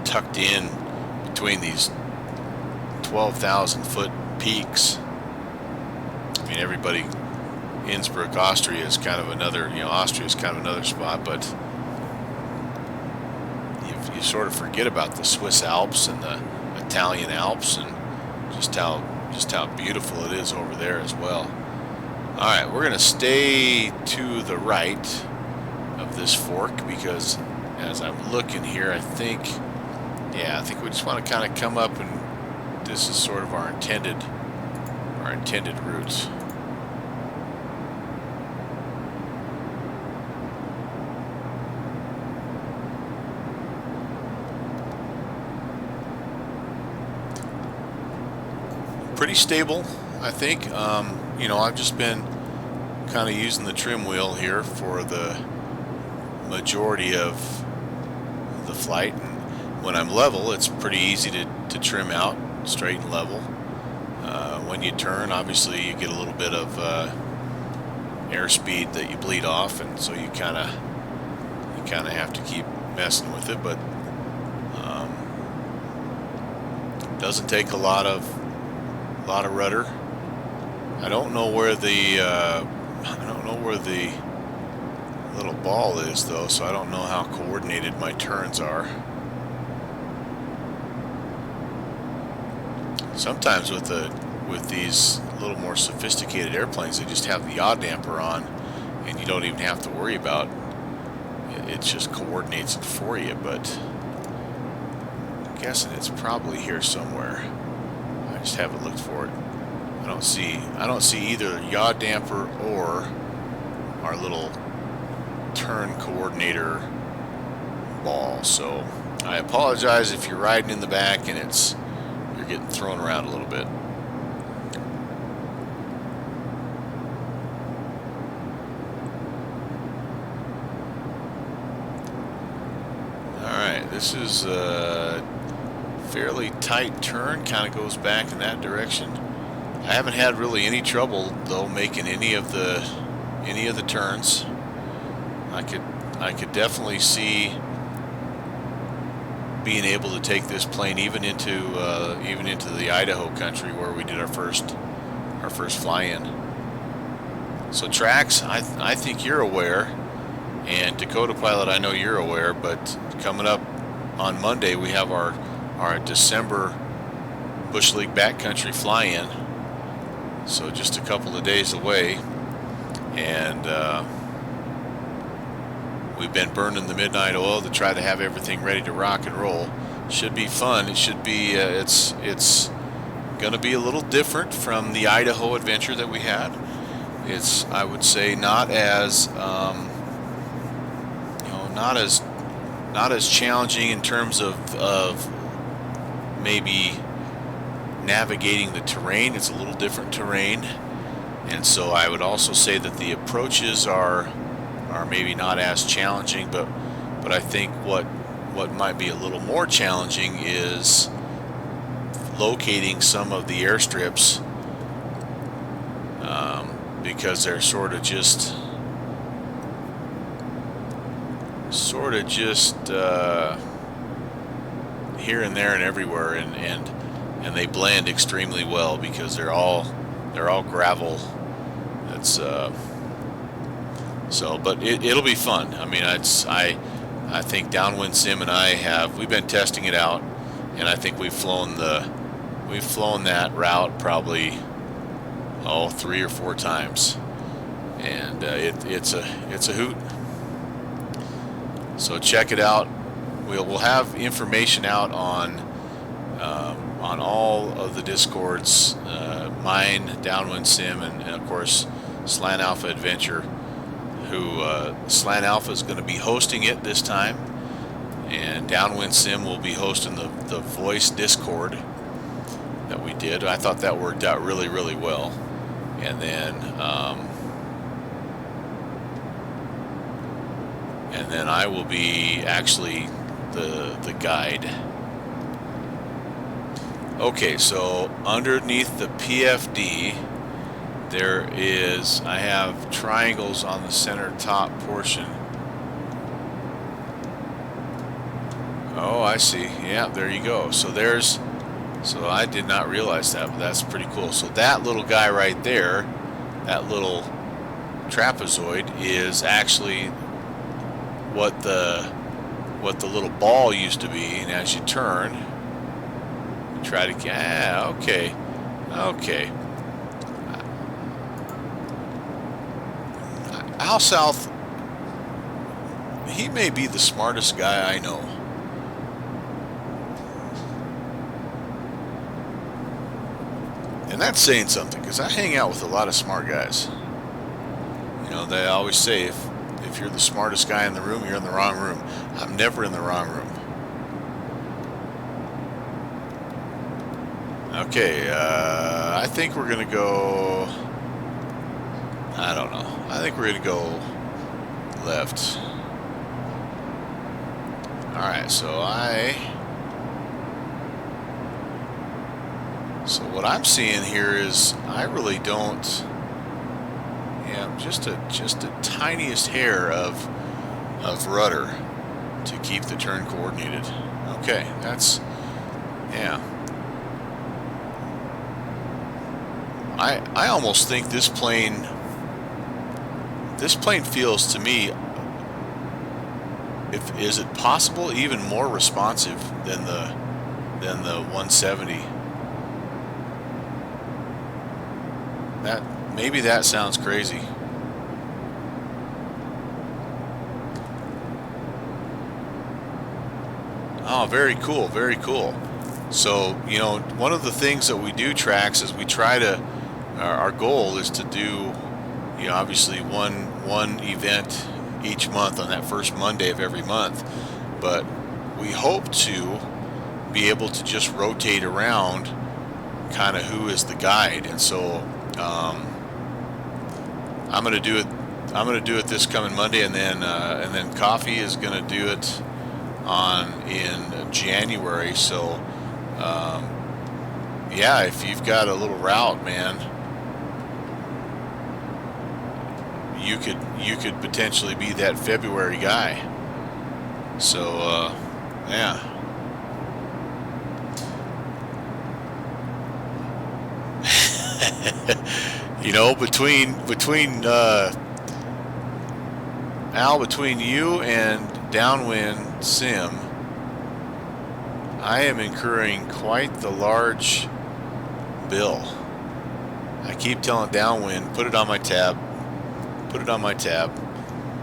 tucked in between these 12,000-foot peaks. I mean, everybody, Innsbruck, Austria is kind of another, you know, Austria is kind of another spot, but you sort of forget about the Swiss Alps and the Italian Alps and just how beautiful it is over there as well. All right, we're going to stay to the right of this fork because as I'm looking here, I think we just want to kind of come up, and this is sort of our intended route. Pretty stable, I think. You know, I've just been kind of using the trim wheel here for the majority of the flight, and when I'm level, it's pretty easy to trim out straight and level. When you turn, obviously you get a little bit of airspeed that you bleed off, and so you kind of have to keep messing with it, but doesn't take a lot of rudder. I don't know where the little ball is though, so I don't know how coordinated my turns are. Sometimes with these little more sophisticated airplanes, they just have the yaw damper on, and you don't even have to worry about it. It just coordinates it for you. But I'm guessing it's probably here somewhere. I just haven't looked for it. I don't see either yaw damper or our little turn coordinator ball. So I apologize if you're riding in the back and you're getting thrown around a little bit. Alright, this is a fairly tight turn, kind of goes back in that direction. I haven't had really any trouble though making any of the turns. I could definitely see being able to take this plane even into the Idaho country where we did our first fly-in. So tracks, I think you're aware, and Dakota Pilot, I know you're aware, but coming up on Monday we have our December Bush League backcountry fly-in. So just a couple of days away, and we've been burning the midnight oil to try to have everything ready to rock and roll. Should be fun. It should be. It's going to be a little different from the Idaho adventure that we had. It's, I would say, not as not as challenging in terms of maybe navigating the terrain. It's a little different terrain, and so I would also say that the approaches are maybe not as challenging, but I think what might be a little more challenging is locating some of the airstrips because they're sort of just here and there and everywhere, and they blend extremely well because they're all gravel. That's so, but it'll be fun. I mean, I think Downwind Sim and we've been testing it out, and I think we've flown that route probably 3 or 4 times, and it's a hoot. So check it out. We'll have information out on all of the Discords, mine, Downwind Sim, and of course Slant Alpha Adventure, who Slant Alpha is going to be hosting it this time, and Downwind Sim will be hosting the voice Discord that we did. I thought that worked out really, really well. And then I will be actually the guide. Okay, so underneath the PFD I have triangles on the center top portion. Oh, I see. Yeah, there you go. So I did not realize that, but that's pretty cool. So that little guy right there, that little trapezoid, is actually what the little ball used to be, and as you turn, you try to okay. Al South, he may be the smartest guy I know. And that's saying something, because I hang out with a lot of smart guys. You know, they always say if you're the smartest guy in the room, you're in the wrong room. I'm never in the wrong room. Okay, I think we're going to go... I don't know. I think we're going to go left. Alright, so what I'm seeing here is I really don't... Yeah, just a tiniest hair of rudder to keep the turn coordinated. Okay, that's... Yeah. I almost think this plane feels to me, is it possible, even more responsive than the 170. Maybe that sounds crazy. Oh, very cool, very cool. So, you know, one of the things that we do, Tracks, is we try to, our goal is to do, you know, obviously one event each month on that first Monday of every month, but we hope to be able to just rotate around kind of who is the guide. And so I'm going to do it this coming Monday, and then Coffee is going to do it in January. So yeah, if you've got a little route, man, you could potentially be that February guy. So yeah. You know, between Al, between you and Downwind Sim, I am incurring quite the large bill. I keep telling Downwind, put it on my tab.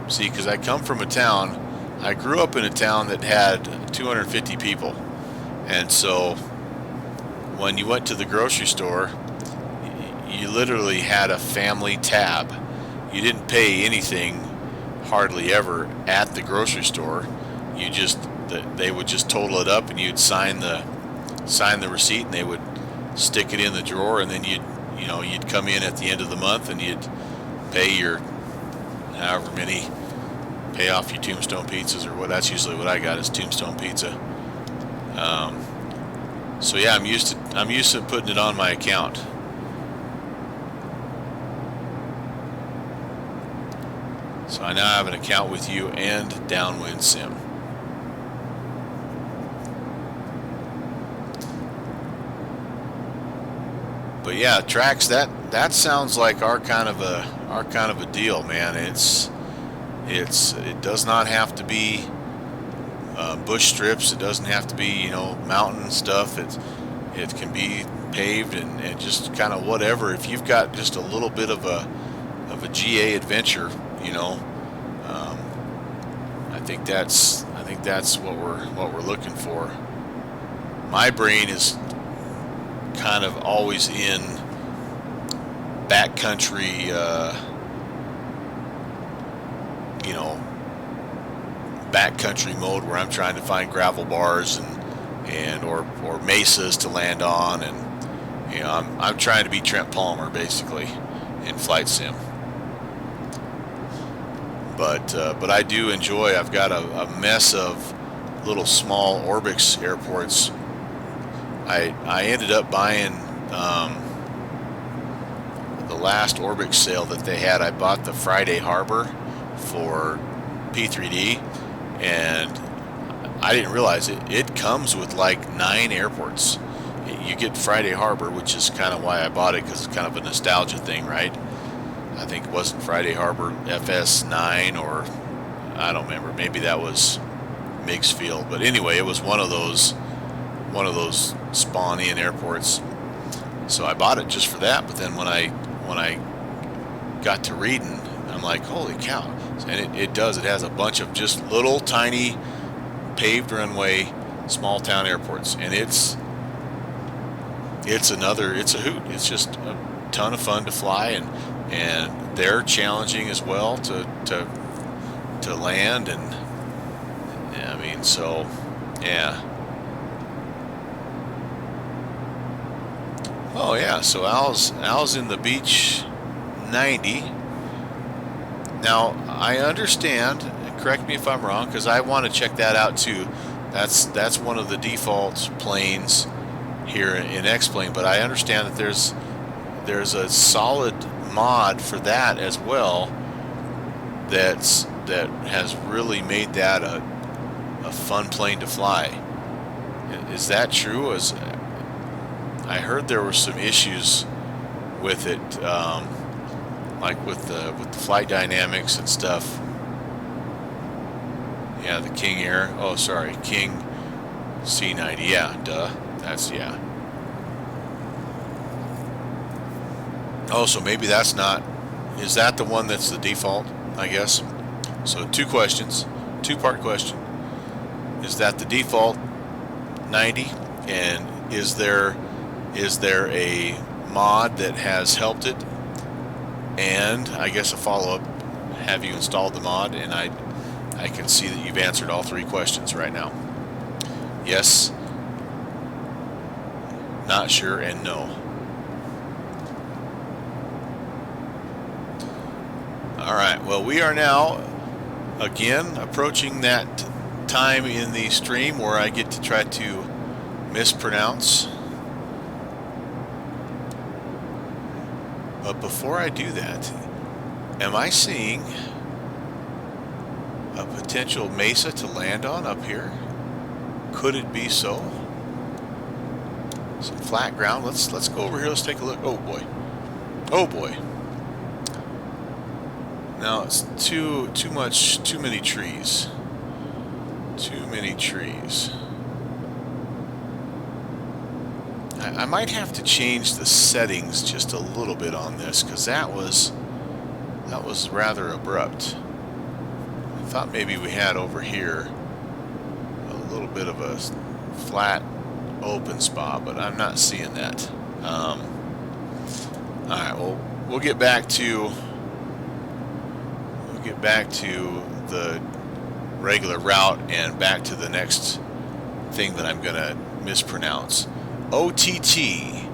See, because I come from a town, I grew up in a town that had 250 people. And so when you went to the grocery store, you literally had a family tab. You didn't pay anything hardly ever at the grocery store. They would just total it up, and you'd sign the receipt, and they would stick it in the drawer, and then you'd come in at the end of the month, and you'd pay your however many, pay off your Tombstone pizzas, or what. That's usually what I got, is Tombstone pizza. So yeah, I'm used to putting it on my account. So I now have an account with you and Downwind Sim. But yeah, tracks, that sounds like our kind of a deal, man. It does not have to be bush strips. It doesn't have to be mountain stuff. It can be paved and just kind of whatever. If you've got just a little bit of a GA adventure, I think that's what we're looking for. My brain is kind of always in backcountry, backcountry mode where I'm trying to find gravel bars or mesas to land on, and I'm trying to be Trent Palmer basically in flight sim. But I do enjoy. I've got a mess of little small Orbix airports. I ended up buying the last Orbix sale that they had. I bought the Friday Harbor for P3D, and I didn't realize it comes with like 9 airports. You get Friday Harbor, which is kind of why I bought it, because it's kind of a nostalgia thing, right? I think it wasn't Friday Harbor FS9, or I don't remember. Maybe that was Migsfield, but anyway, it was one of those spawn-in airports. So I bought it just for that. But then when I got to reading, I'm like, holy cow! And it does. It has a bunch of just little tiny paved runway, small town airports, and it's a hoot. It's just a ton of fun to fly, and they're challenging as well to land, and I mean, so yeah. Oh yeah, so Al's in the Beach 90. Now I understand, and correct me if I'm wrong, because I want to check that out too. That's one of the default planes here in X-Plane, but I understand that there's a solid mod for that as well that has really made that a fun plane to fly. Is that true? I heard there were some issues with it, like with the flight dynamics and stuff. Yeah, the King Air. Oh, sorry, King C90. Yeah, duh. That's, yeah. Oh, so maybe that's not. Is that the one that's the default? I guess. So 2 questions, 2-part question. Is that the default 90? And is there a mod that has helped it? And I guess a follow-up, have you installed the mod? And I can see that you've answered all 3 questions right now. Yes, not sure, and no. Alright, well, we are now again approaching that time in the stream where I get to try to mispronounce. But before I do that, am I seeing a potential mesa to land on up here? Could it be so? Some flat ground. Let's go over here. Let's take a look. Oh boy. Oh boy. Now it's too many trees. Too many trees. I might have to change the settings just a little bit on this, because that was rather abrupt. I thought maybe we had over here a little bit of a flat open spot, but I'm not seeing that. All right, well, we'll get back to the regular route and back to the next thing that I'm gonna mispronounce. OTTADALEN.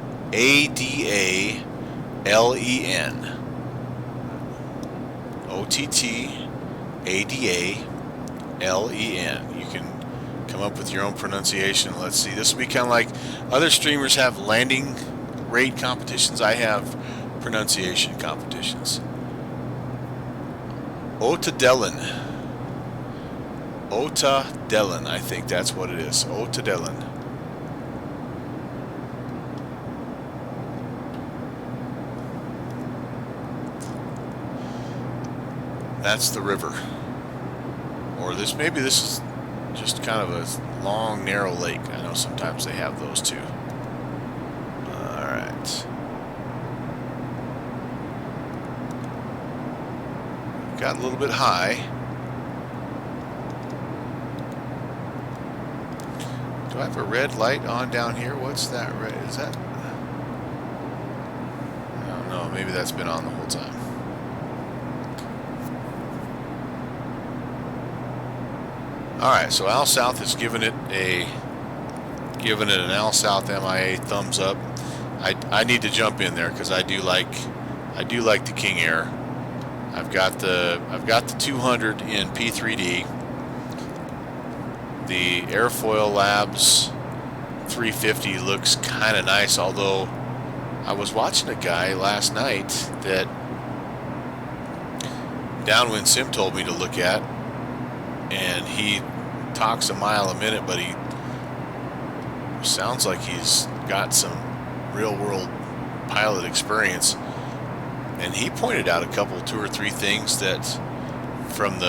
OTTADALEN. You can Come up with your own pronunciation. Let's see. This will be kind of like other streamers have landing rate competitions. I have pronunciation competitions. Otadellen. Otadellen, I think that's what it is. Otadellen. That's the river. Or maybe this is just kind of a long, narrow lake. I know sometimes they have those too. Alright. Got a little bit high. Do I have a red light on down here? What's that red? Is that? I don't know. Maybe that's been on the whole time. Alright, so Al South has given it an Al South MIA thumbs up. I need to jump in there because I do like the King Air. I've got the 200 in P3D. The Airfoil Labs 350 looks kind of nice, although I was watching a guy last night that Downwind Sim told me to look at, and he talks a mile a minute, but he sounds like he's got some real-world pilot experience. And he pointed out a couple, 2 or 3 things that in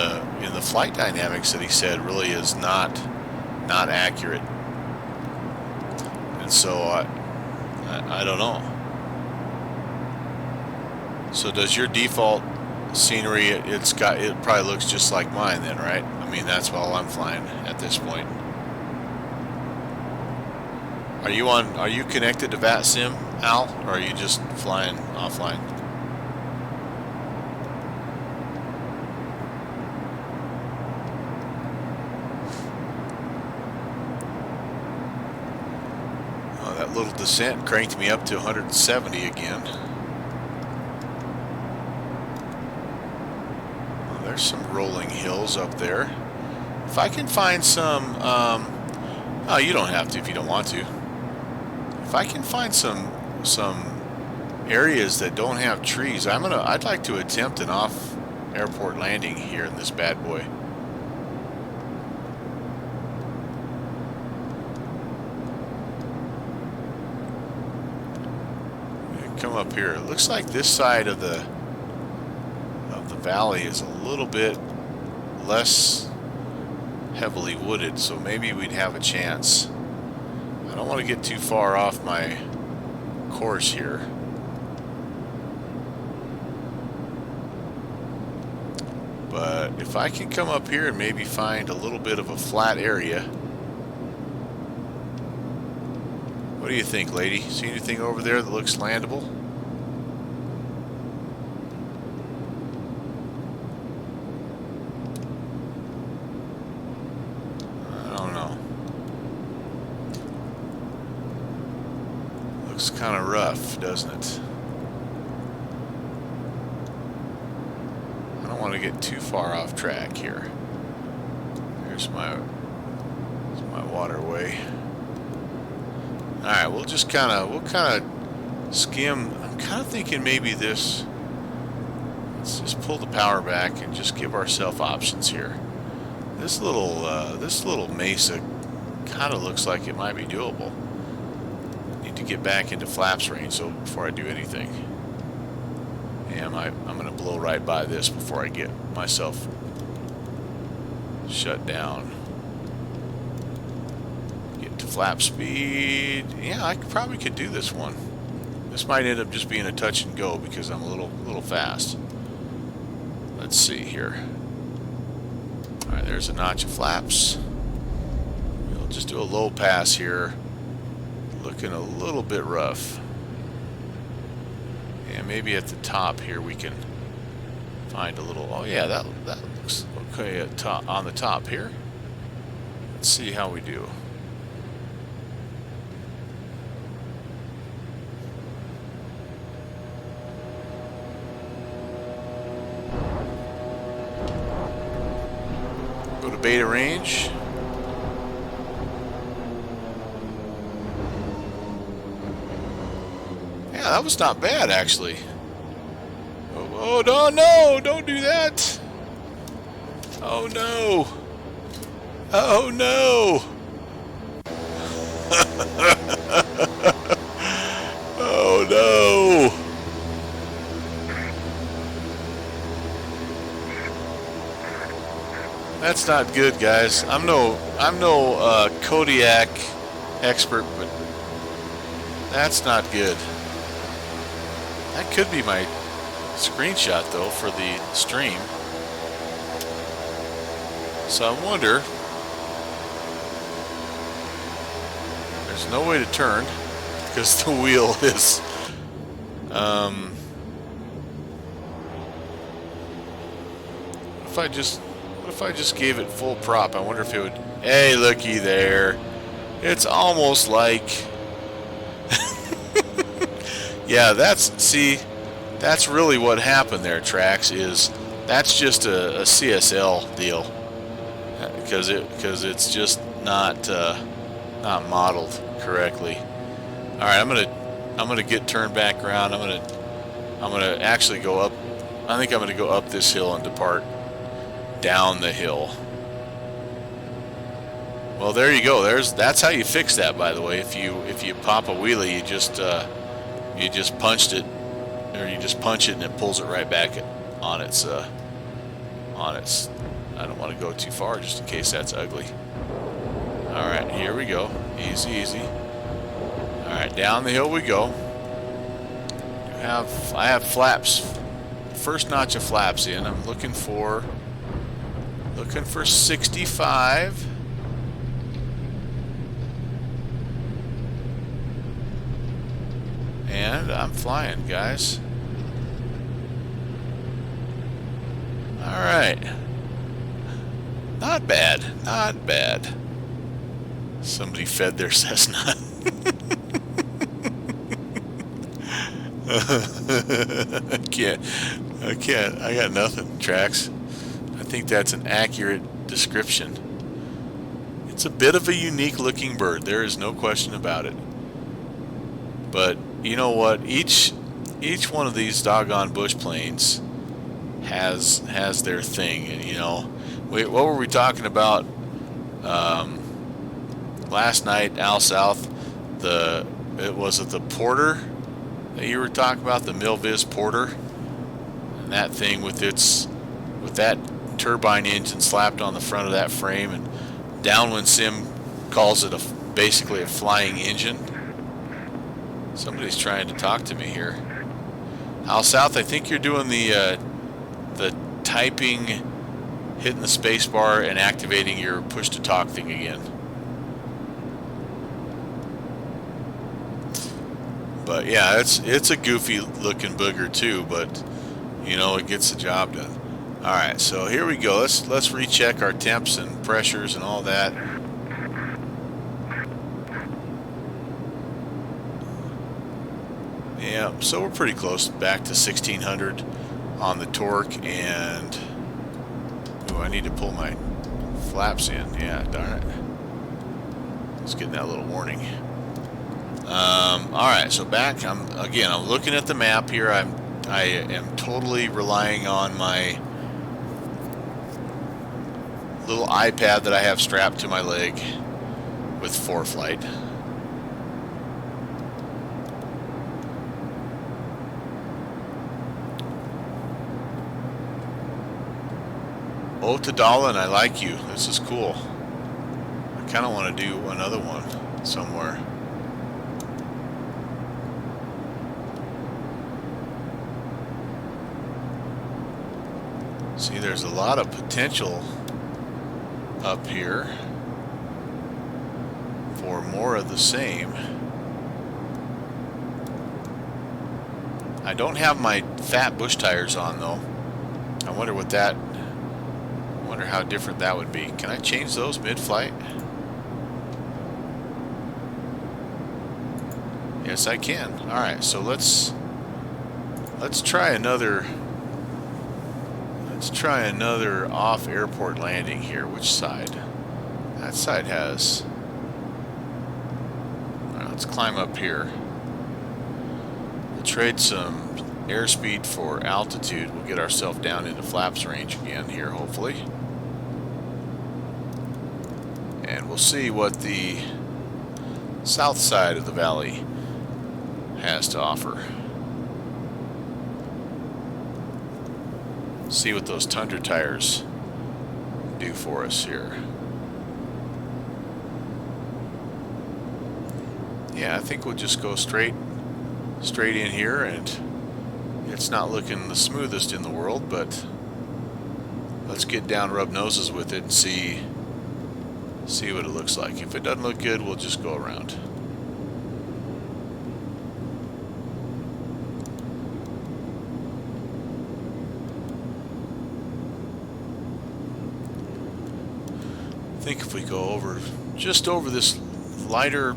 the flight dynamics that he said really is not accurate. And so I don't know. So does your default scenery, it probably looks just like mine then, right? I mean, that's all I'm flying at this point. Are you connected to VATSIM, Al, or are you just flying offline? Oh, that little descent cranked me up to 170 again. Some rolling hills up there. If I can find some, oh, you don't have to if you don't want to. If I can find some areas that don't have trees, I'd like to attempt an off-airport landing here in this bad boy. Come up here. It looks like this side of the valley is a little bit less heavily wooded, so maybe we'd have a chance. I don't want to get too far off my course here. But if I can come up here and maybe find a little bit of a flat area. What do you think, lady? See anything over there that looks landable? Kind of rough, doesn't it? I don't want to get too far off track here. Here's my waterway. All right, we'll kind of skim. I'm kind of thinking maybe this. Let's just pull the power back and just give ourselves options here. This little mesa kind of looks like it might be doable. To get back into flaps range, so before I do anything, and I'm going to blow right by this before I get myself shut down. Get to flap speed. Yeah, I probably could do this one. This might end up just being a touch and go because I'm a little fast. Let's see here. All right, there's a notch of flaps. We'll just do a low pass here. Looking a little bit rough. And maybe at the top here we can find a little. Oh yeah, that looks okay on the top here. Let's see how we do. Go to beta range. that was not bad, actually. Oh, no, no, don't do that. Oh, no. Oh, no. Oh, no. That's not good, guys. I'm no Kodiak expert, but that's not good. That could be my screenshot, though, for the stream. So I wonder. There's no way to turn because the wheel is. What if I just gave it full prop? I wonder if it would. Hey, looky there. It's almost like. Yeah, that's really what happened there, Trax, is that's just a CSL deal. Because it's just not modeled correctly. All right, I'm gonna get turned back around. I'm gonna actually go up. I think I'm gonna go up this hill and depart down the hill. Well, there you go. That's how you fix that, by the way. If you pop a wheelie, you just punched it, or you just punch it and it pulls it right back on its. I don't want to go too far just in case that's ugly. All right, here we go. Easy, easy. All right, down the hill we go. I have flaps. First notch of flaps in. I'm looking for 65. And I'm flying, guys. All right. Not bad, not bad. Somebody fed their Cessna. I can't. I got nothing, Trax. I think that's an accurate description. It's a bit of a unique looking bird. There is no question about it. But you know what? Each one of these doggone bush planes has their thing, and you know. Wait, what were we talking about last night, Al South? Was it the Porter that you were talking about, the Milviz Porter, and that thing with that turbine engine slapped on the front of that frame, and Downwind Sim calls it basically a flying engine. Somebody's trying to talk to me here. Al South, I think you're doing the typing, hitting the space bar and activating your push to talk thing again. But yeah, it's a goofy looking booger too, but you know, it gets the job done. All right, so here we go. Let's recheck our temps and pressures and all that. Yeah, so we're pretty close back to 1600 on the torque, and I need to pull my flaps in. Yeah, darn it. It's getting that little warning. All right, so back. I'm looking at the map here. I am totally relying on my little iPad that I have strapped to my leg with ForeFlight. Otadala, and I like you. This is cool. I kind of want to do another one somewhere. See, there's a lot of potential up here for more of the same. I don't have my fat bush tires on though. I wonder how different that would be. Can I change those mid-flight? Yes, I can. All right, so let's try another. Let's try another off-airport landing here. Which side? That side has. All right, let's climb up here. We'll trade some airspeed for altitude. We'll get ourselves down into flaps range again here, hopefully. And we'll see what the south side of the valley has to offer. See what those Tundra tires do for us here. Yeah, I think we'll just go straight in here, and it's not looking the smoothest in the world, but let's get down, rub noses with it, and see what it looks like. If it doesn't look good, we'll just go around. I think if we go over, just over this lighter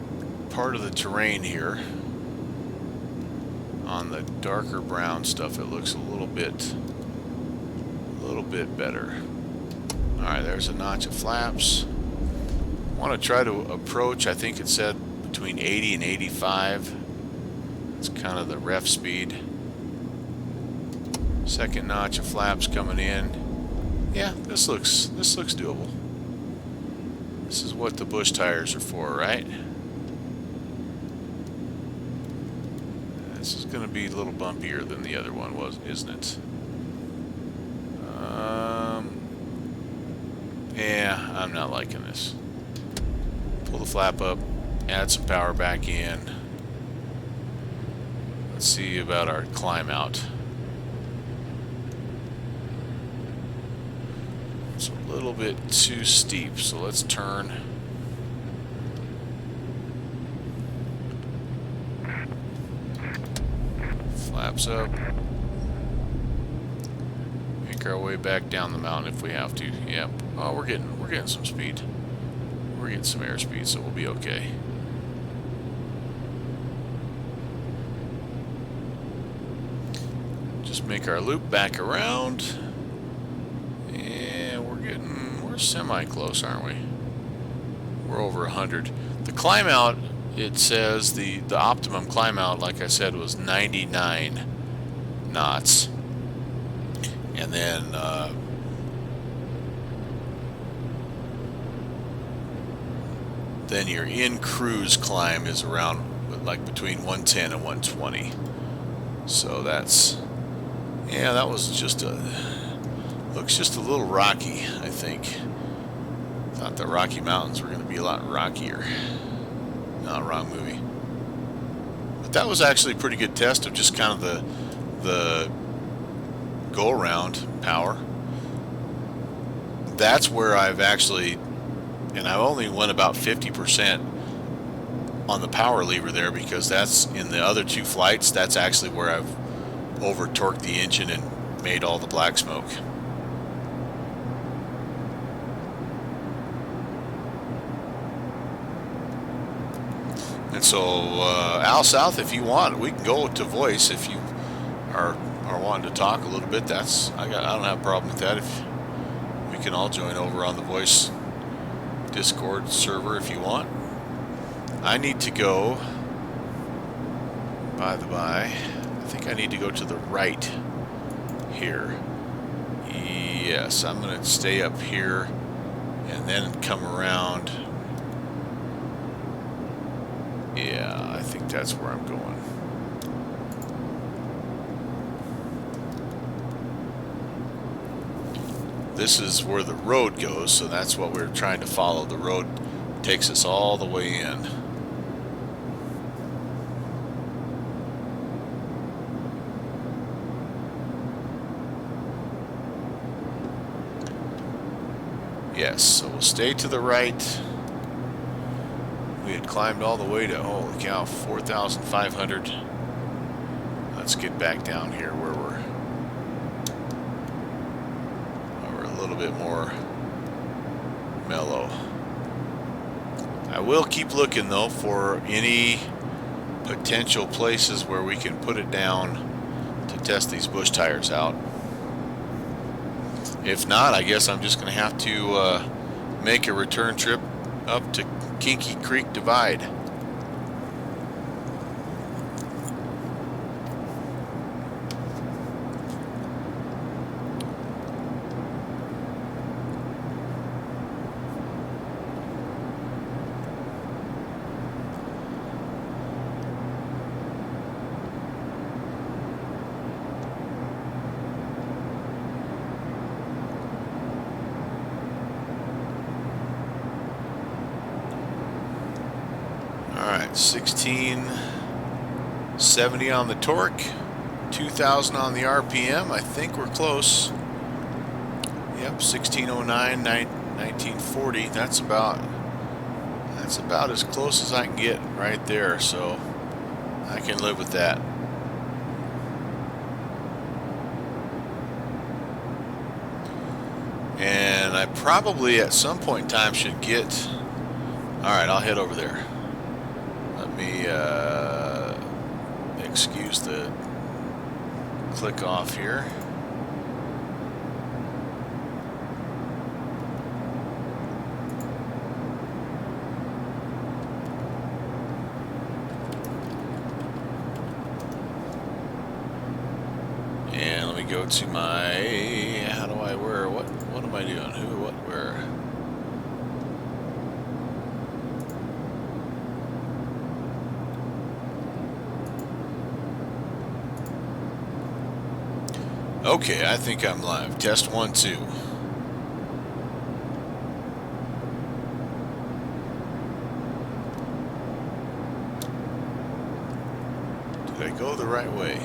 part of the terrain here, on the darker brown stuff, it looks a little bit better. Alright, there's a notch of flaps. Want to try to approach, I think it said between 80 and 85. It's kind of the ref speed. Second notch of flaps coming in. Yeah, this looks doable. This is what the bush tires are for, right? This is going to be a little bumpier than the other one was, isn't it? Yeah, I'm not liking this. Pull the flap up, add some power back in. Let's see about our climb out. It's a little bit too steep, so let's turn. Flaps up. Make our way back down the mountain if we have to. Yep. Oh, we're getting some speed. We're getting some airspeed, so we'll be okay. Just make our loop back around. And we're semi-close, aren't we? We're over 100. The climb out, it says the optimum climb out, like I said, was 99 knots. And then your in-cruise climb is around like between 110 and 120. So that's, yeah, that was just looks just a little rocky, I think. Thought the Rocky Mountains were going to be a lot rockier. No, wrong movie. But that was actually a pretty good test of just kind of the go-around power. That's where I've actually, and I only went about 50% on the power lever there, because that's in the other two flights, that's actually where I've over-torqued the engine and made all the black smoke. And so, Al South, if you want, we can go to voice if you are wanting to talk a little bit. I don't have a problem with that. If we can all join over on the voice Discord server if you want. I need to go, by the by, I think I need to go to the right here. Yes, I'm going to stay up here and then come around. Yeah, I think that's where I'm going. This is where the road goes, so that's what we're trying to follow. The road takes us all the way in. Yes, so we'll stay to the right. We had climbed all the way to, holy cow, 4,500. Let's get back down here where we're a little bit more mellow. I will keep looking though for any potential places where we can put it down to test these bush tires out. If not, I guess I'm just going to have to make a return trip up to Kinky Creek Divide. 1670 on the torque, 2000 on the RPM. I think we're close. Yep, 1609, 1940. That's about as close as I can get right there, so I can live with that. And I probably at some point in time should get... Alright, I'll head over there. Let me excuse the click off here. And let me go to my... How do I... Where? What am I doing? Who? What? Where? Okay, I think I'm live. Test 1, 2. Did I go the right way?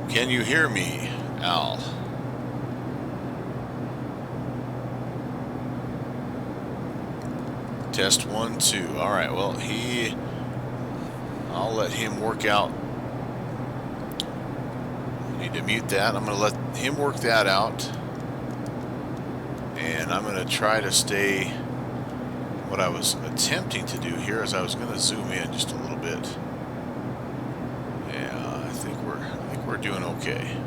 Can you hear me, Al? Test 1, 2. Alright, well, I'll let him work out. I need to mute that. I'm going to let him work that out. And I'm going to try to stay... What I was attempting to do here is I was going to zoom in just a little bit. Yeah, I think we're doing okay.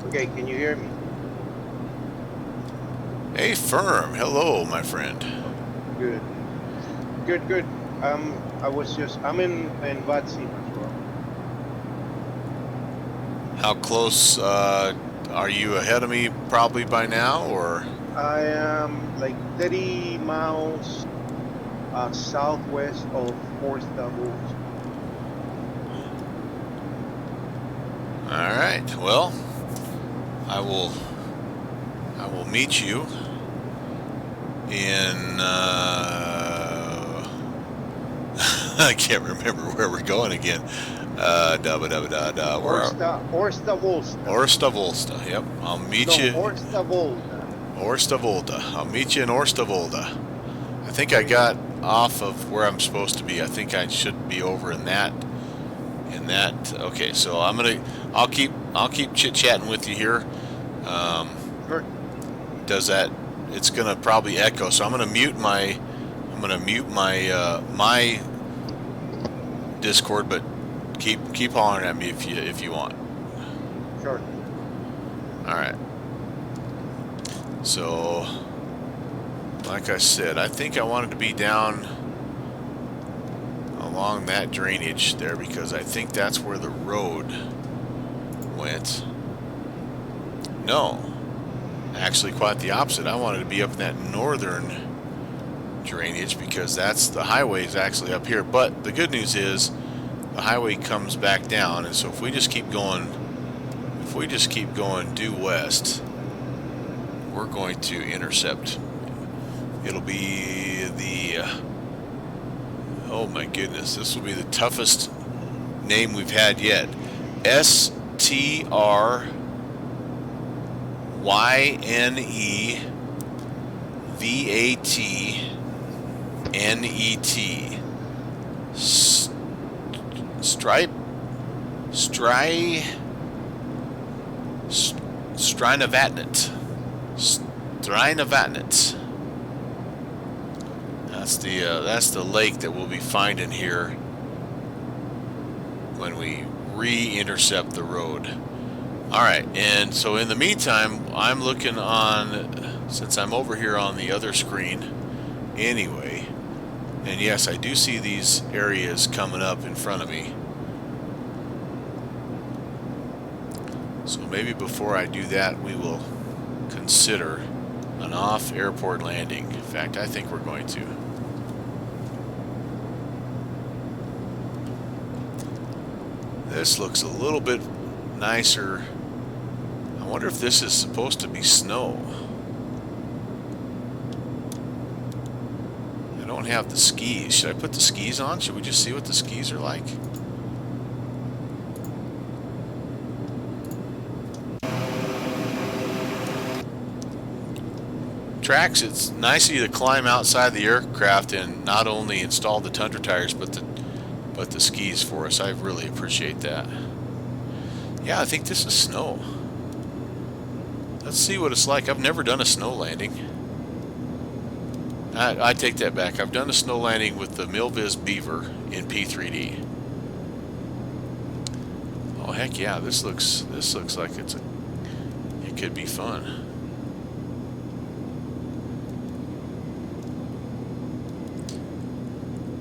Okay, can you hear me? Hey, Firm. Hello, my friend. Good. Good. I'm in Vatsy as well. How close are you ahead of me probably by now, or? I am like 30 miles southwest of Thranda. All right. Well, I will meet you in I can't remember where we're going again. Orsta Volsta. Yep. I'll meet you. Orsta Volta. I'll meet you in Orsta Volta. I think I got off of where I'm supposed to be. I think I should be over in that. Okay, so I'll keep chit-chatting with you here. Sure. Does that? It's gonna probably echo, so I'm gonna mute my my Discord, but keep hollering at me if you want. Sure. All right. So, like I said, I think I wanted to be down along that drainage there because I think that's where the road went. No, actually quite the opposite. I wanted to be up in that northern drainage because the highway is actually up here. But the good news is the highway comes back down, and so if we just keep going due west, we're going to intercept. It'll be the oh my goodness, this will be the toughest name we've had yet. STRYNEVATNET. Strynevatnet. That's the lake that we'll be finding here when we re-intercept the road. All right, and so in the meantime, I'm looking on, since I'm over here on the other screen anyway, and yes, I do see these areas coming up in front of me. So maybe before I do that, we will consider an off-airport landing. In fact, I think we're going to. This looks a little bit nicer. I wonder if this is supposed to be snow. don't have the skis. Should I put the skis on? Should we just see what the skis are like? Tracks, it's nice of you to climb outside the aircraft and not only install the tundra tires but the skis for us. I really appreciate that. Yeah, I think this is snow. Let's see what it's like. I've never done a snow landing. I take that back. I've done a snow landing with the Milviz Beaver in P3D. Oh heck yeah, this looks like it could be fun.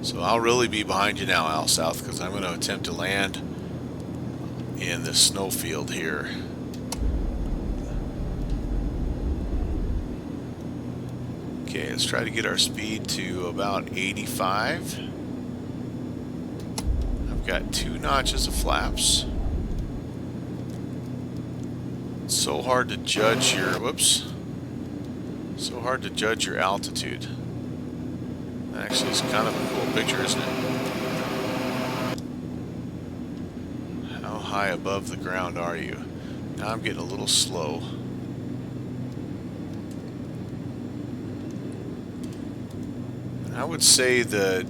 So I'll really be behind you now, Al South, because I'm going to attempt to land in this snowfield here. Okay, let's try to get our speed to about 85. I've got 2 notches of flaps. It's so hard to judge your, whoops, so hard to judge your altitude. Actually, it's kind of a cool picture, isn't it? How high above the ground are you? Now I'm getting a little slow. I would say the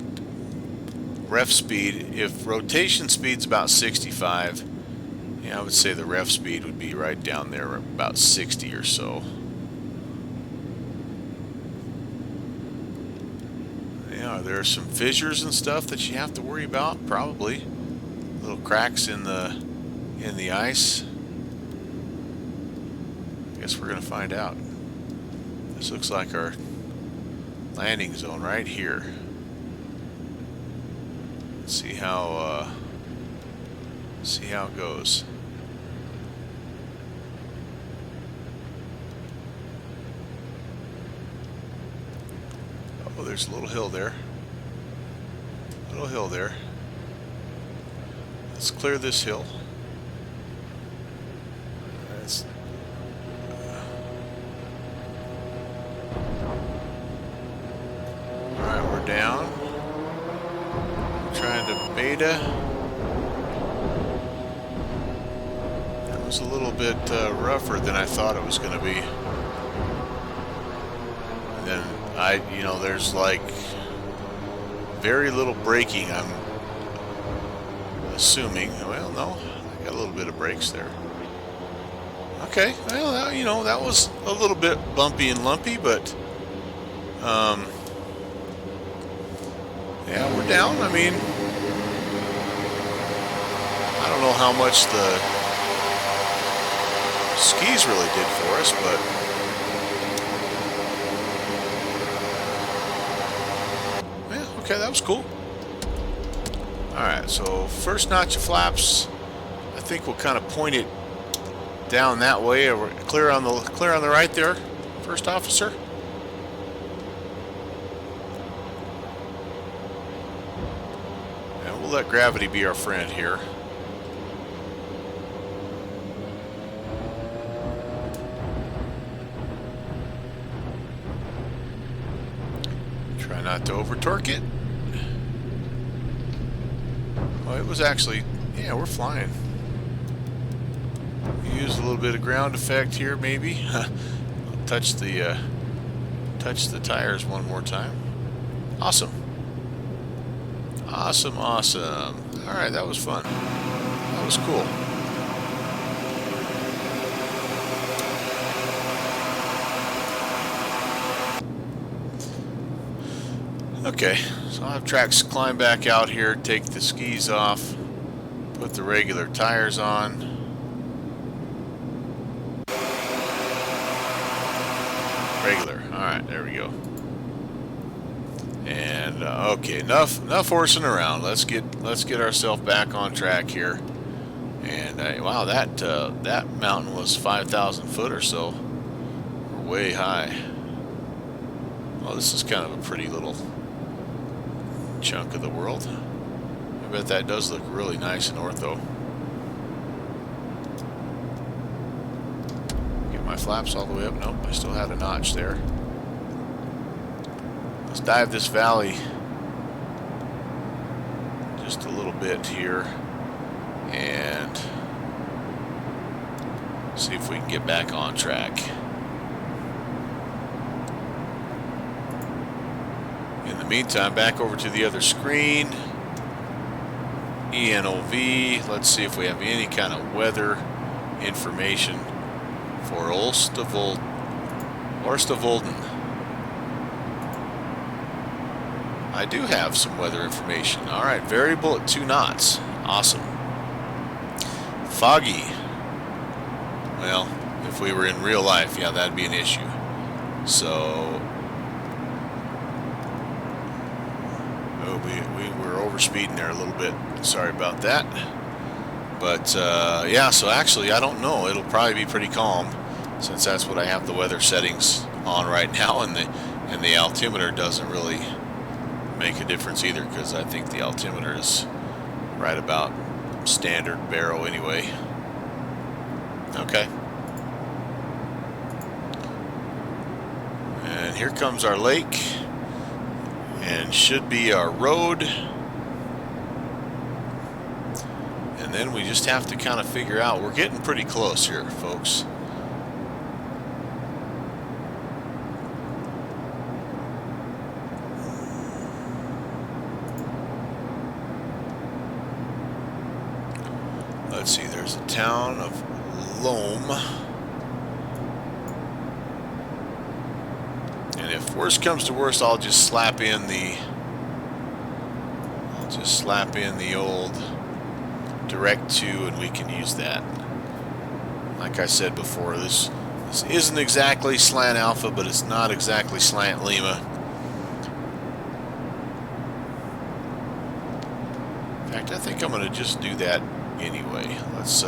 ref speed, if rotation speed's about 65, yeah, I would say the ref speed would be right down there, about 60 or so. Yeah, there are some fissures and stuff that you have to worry about, probably. Little cracks in the ice. I guess we're gonna find out. This looks like our landing zone right here. Let's see how it goes. Oh, there's a little hill there. Little hill there. Let's clear this hill. That's alright, we're down. I'm trying to beta. That was a little bit rougher than I thought it was going to be. And then there's like very little braking, I'm assuming. Well, no, I got a little bit of brakes there. Okay, well, that was a little bit bumpy and lumpy, but yeah, we're down. I mean, I don't know how much the skis really did for us, but okay, that was cool. Alright, so first notch of flaps, I think we'll kind of point it down that way. Or clear on the right there, first officer. And we'll let gravity be our friend here. Try not to over torque it. Well, it was actually, yeah, we're flying. Use a little bit of ground effect here, maybe. I'll touch the tires one more time. Awesome. Awesome, awesome. All right, that was fun. That was cool. Okay, so I'll have Trax climb back out here, take the skis off, put the regular tires on. Regular. Alright, there we go. And okay, enough horsing around. Let's get ourselves back on track here. And wow, that mountain was 5,000 foot or so. We're way high. Well, this is kind of a pretty little chunk of the world. I bet that does look really nice in ortho. Get my flaps all the way up. Nope, I still had a notch there. Let's dive this valley just a little bit here and see if we can get back on track. In the meantime, back over to the other screen. ENOV. Let's see if we have any kind of weather information for Olstavolden. I do have some weather information. All right, variable at 2 knots. Awesome. Foggy. Well, if we were in real life, yeah, that'd be an issue. So, we were overspeeding there a little bit. Sorry about that. But yeah, so actually, I don't know. It'll probably be pretty calm, since that's what I have the weather settings on right now, and the altimeter doesn't really make a difference either, because I think the altimeter is right about standard baro anyway. Okay. And here comes our lake, and should be our road. And then we just have to kind of figure out, we're getting pretty close here, folks. Let's see, there's a town of Loam. And if worst comes to worst, I'll just slap in the old direct to, and we can use that. Like I said before, this isn't exactly slant alpha, but it's not exactly slant Lima. In fact, I think I'm going to just do that anyway. Let's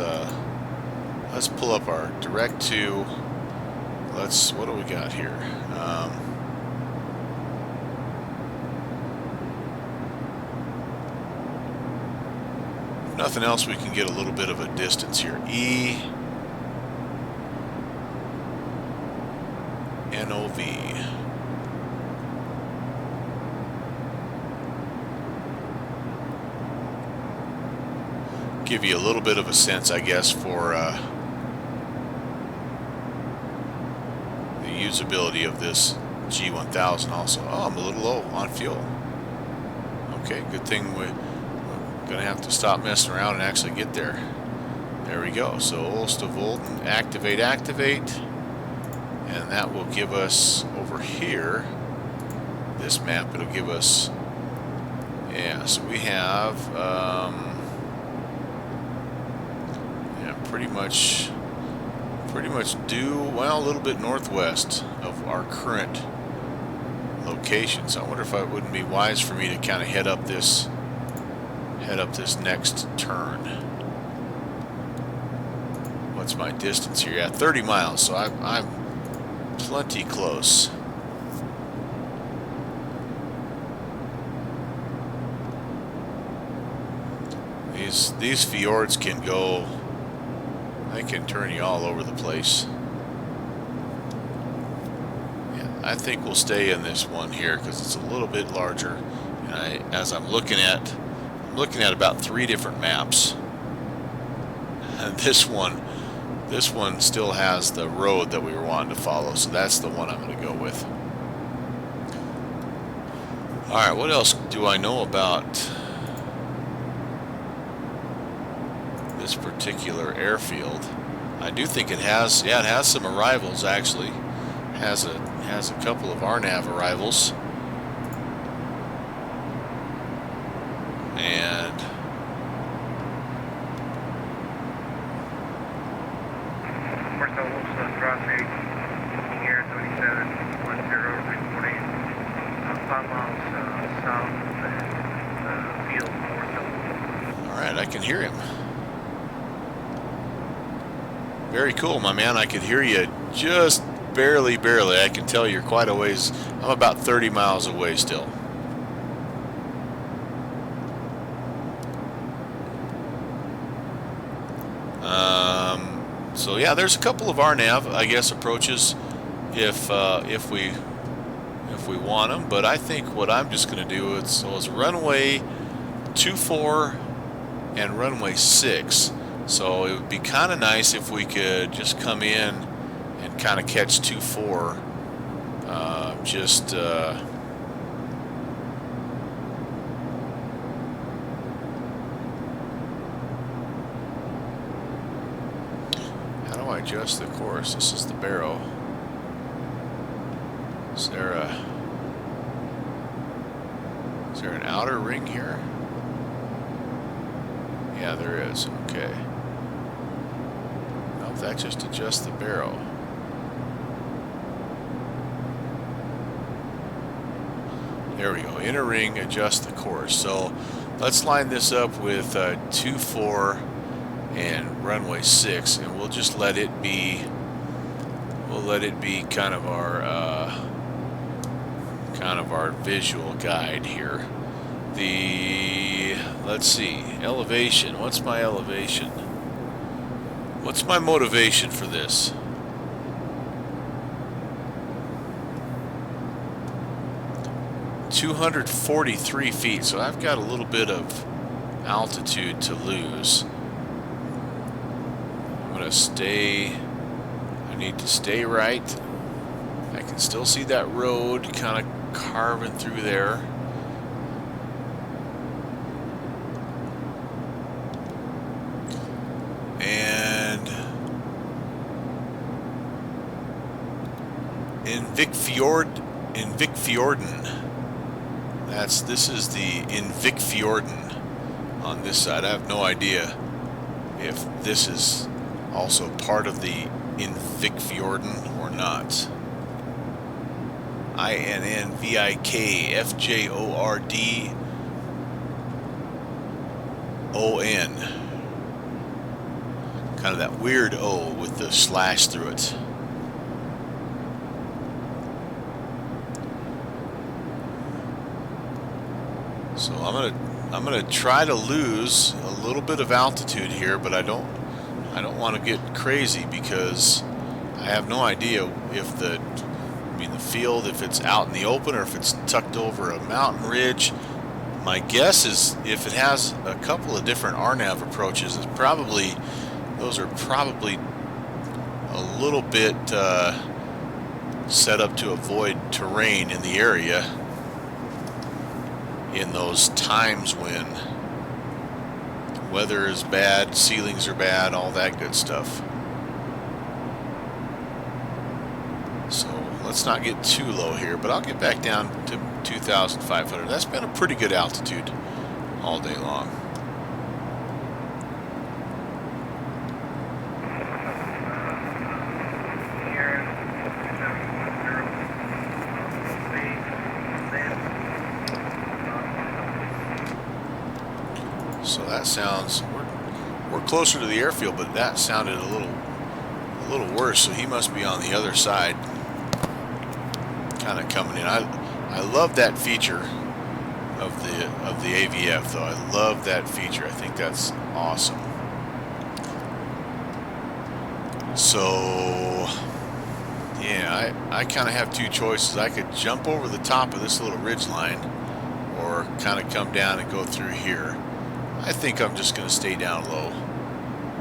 pull up our direct to. What do we got here? If nothing else, we can get a little bit of a distance here. ENOV. Give you a little bit of a sense, I guess, for the usability of this G1000 also. Oh, I'm a little low on fuel. Okay, good thing we're going to have to stop messing around and actually get there. There we go. So Olstavolden, activate. And that will give us over here, this map, it'll give us, yeah, so we have, pretty much due, well, a little bit northwest of our current location. So I wonder if it wouldn't be wise for me to kind of head up this next turn. What's my distance here? Yeah, 30 miles. So I'm plenty close. These fjords can go. They can turn you all over the place. Yeah, I think we'll stay in this one here because it's a little bit larger. And as I'm looking at about 3 different maps. And this one still has the road that we were wanting to follow, so that's the one I'm going to go with. All right, what else do I know about this particular airfield? I do think it has, yeah, it has some arrivals actually. Has a couple of RNAV arrivals. And traffic here 3710 reporting 5 miles south of the field north. All right, I can hear him. Very cool, my man. I could hear you just barely. I can tell you're quite a ways. I'm about 30 miles away still. So yeah, there's a couple of RNAV, I guess, approaches if if we want them, but I think what I'm just going to do is runway 24 and runway 6. So it would be kind of nice if we could just come in and kind of catch 24. How do I adjust the course? This is the barrow. Is there an outer ring here? Yeah, there is. Okay. Well, that just adjusts the barrow. There we go. Inner ring, adjust the course. So let's line this up with 24 and runway 6, and we'll just let it be. We'll let it be kind of our visual guide here. Let's see, elevation. What's my elevation? What's my motivation for this? $243 feet, so I've got a little bit of altitude to lose. I'm gonna stay. I need to stay right. I can still see that road kind of carving through there. And Invicfjorden. This is the Invicfjorden on this side. I have no idea if this is also part of the Invicfjorden or not. INNVIKFJORDON. Kind of that weird O with the slash through it. So I'm gonna try to lose a little bit of altitude here, but I don't want to get crazy because I have no idea if the field, if it's out in the open or if it's tucked over a mountain ridge. My guess is if it has a couple of different RNAV approaches, those are probably a little bit set up to avoid terrain in the area in those times when weather is bad, ceilings are bad, all that good stuff. So let's not get too low here, but I'll get back down to 2,500. That's been a pretty good altitude all day long. So that sounds, we're closer to the airfield, but that sounded a little worse. So he must be on the other side, kind of coming in. I love that feature of the AVF though. I love that feature. I think that's awesome. So yeah, I kind of have two choices. I could jump over the top of this little ridge line or kind of come down and go through here. I think I'm just going to stay down low.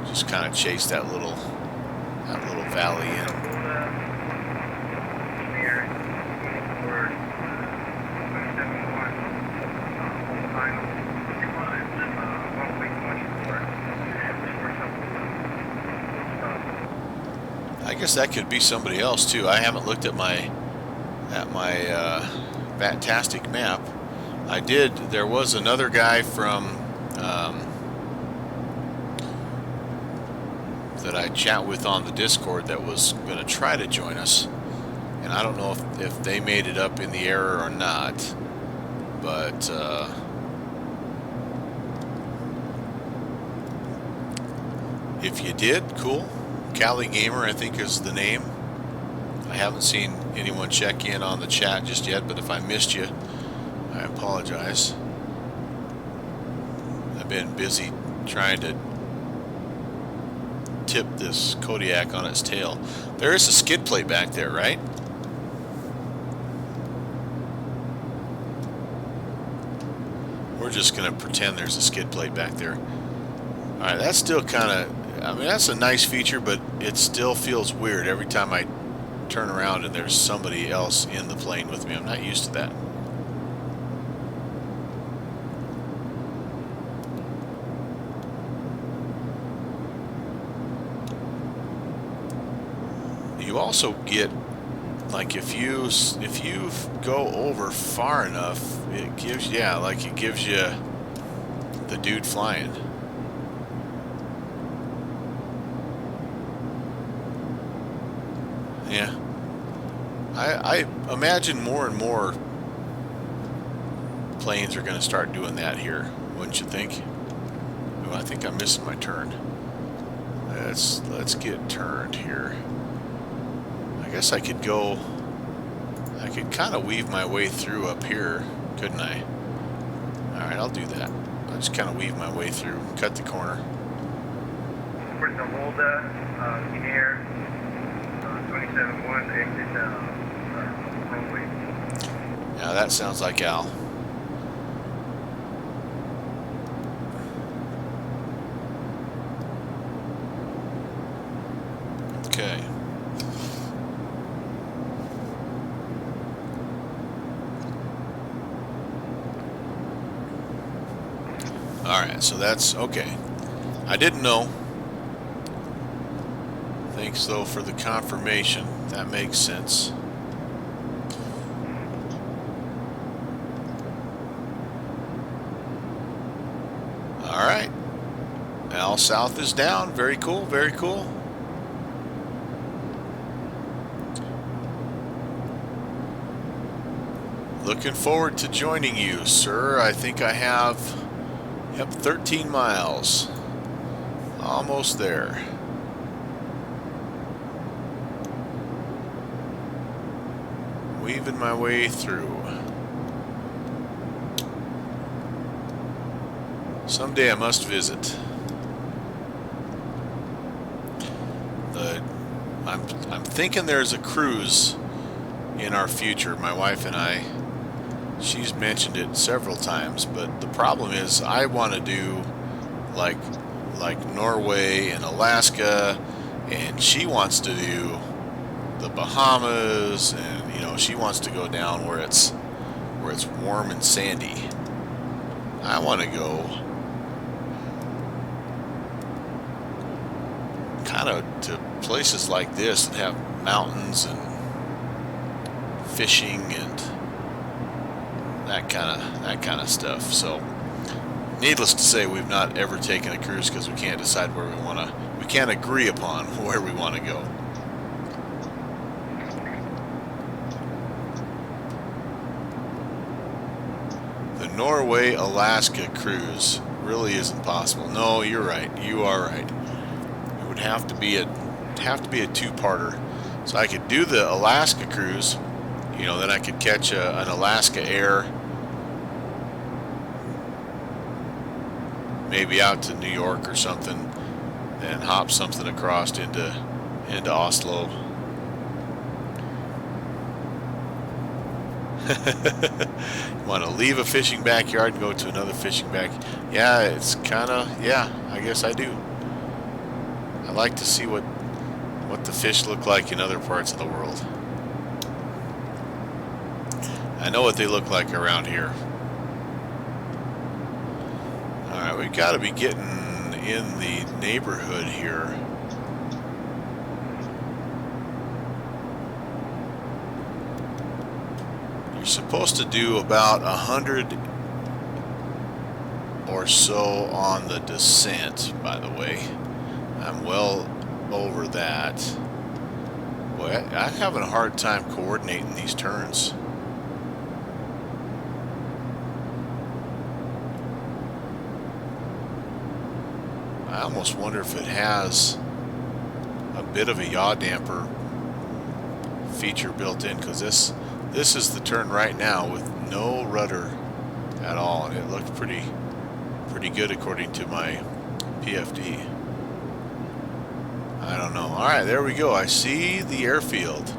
Just kind of chase that little valley in. I guess that could be somebody else too. I haven't looked at my Vatastic map. I did. There was another guy from that I chat with on the Discord that was going to try to join us, and I don't know if they made it up in the error or not, but if you did, cool. Cali Gamer, I think, is the name. I haven't seen anyone check in on the chat just yet, but if I missed you, I apologize. I've been busy trying to tip this Kodiak on its tail. There is a skid plate back there, right? we're just going to pretend there's a skid plate back there. Alright, that's still kind of, I mean, that's a nice feature, but it still feels weird every time I turn around and there's somebody else in the plane with me. I'm not used to that. You also get, like, if you go over far enough, it gives, yeah, like it gives you the dude flying. Yeah, I imagine more and more planes are going to start doing that here, wouldn't you think? Oh, I think I'm missing my turn. Let's get turned here. I guess I could go, I could kind of weave my way through up here, couldn't I? Alright, I'll do that. I'll just kind of weave my way through, cut the corner. For the Volta, in air, 27-1, exit Norway. Yeah, that sounds like Al. Okay. Alright, so that's okay. I didn't know. Thanks though for the confirmation. That makes sense. Alright. Al South is down. Very cool, very cool. Looking forward to joining you, sir. I think I have, yep, 13 miles. Almost there. Weaving my way through. Someday I must visit. I'm thinking there's a cruise in our future, my wife and I. She's mentioned it several times, but the problem is I want to do like Norway and Alaska, and she wants to do the Bahamas, and you know, she wants to go down where it's warm and sandy. I want to go kind of to places like this that have mountains and fishing and that kind of stuff. So, needless to say, we've not ever taken a cruise because we can't decide where we can't agree upon where we want to go. The Norway Alaska cruise really isn't possible. No, you're right. You are right. It would have to be a two-parter. So I could do the Alaska cruise. You know, then I could catch an Alaska Air, maybe out to New York or something, then hop something across into Oslo. Want to leave a fishing backyard and go to another fishing back? Yeah, it's kind of, yeah, I guess I do. I like to see what the fish look like in other parts of the world. I know what they look like around here. Alright, we've got to be getting in the neighborhood here. You're supposed to do about 100 or so on the descent, by the way. I'm well over that. Boy, I'm having a hard time coordinating these turns. I almost wonder if it has a bit of a yaw damper feature built in, because this is the turn right now with no rudder at all, and it looked pretty good according to my PFD. I don't know. Alright, there we go. I see the airfield.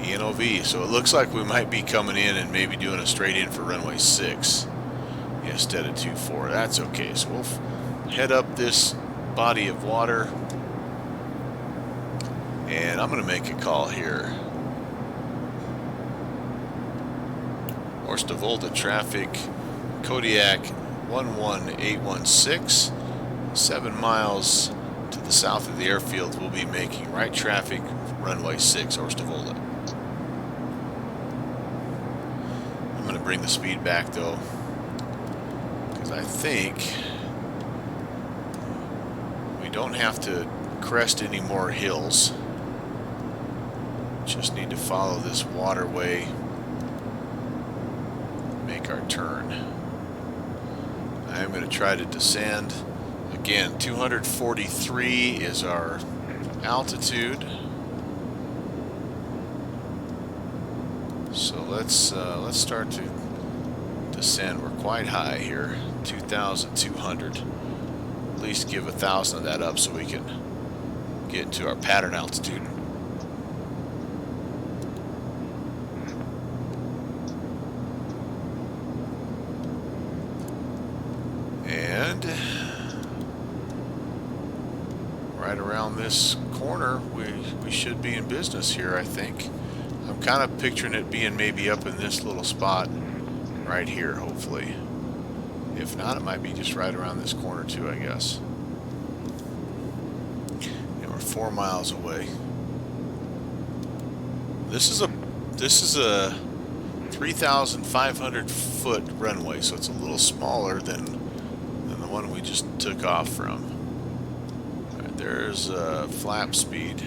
ENOV. So it looks like we might be coming in and maybe doing a straight in for runway 6. instead of 2-4. That's okay. So we'll head up this body of water, and I'm going to make a call here. Volta traffic, Kodiak 11816, 7 miles to the south of the airfield. We'll be making right traffic, runway 6, Volta. I'm going to bring the speed back though, because I think we don't have to crest any more hills. Just need to follow this waterway, make our turn. I'm going to try to descend. Again, 243 is our altitude. So let's start to descend. We're quite high here, 2,200. At least give 1,000 of that up so we can get to our pattern altitude. And right around this corner, we should be in business here, I think. I'm kind of picturing it being maybe up in this little spot right here, hopefully. If not, it might be just right around this corner too, I guess. And we're 4 miles away. This is a 3,500 foot runway, so it's a little smaller than the one we just took off from. All right, there's flap speed.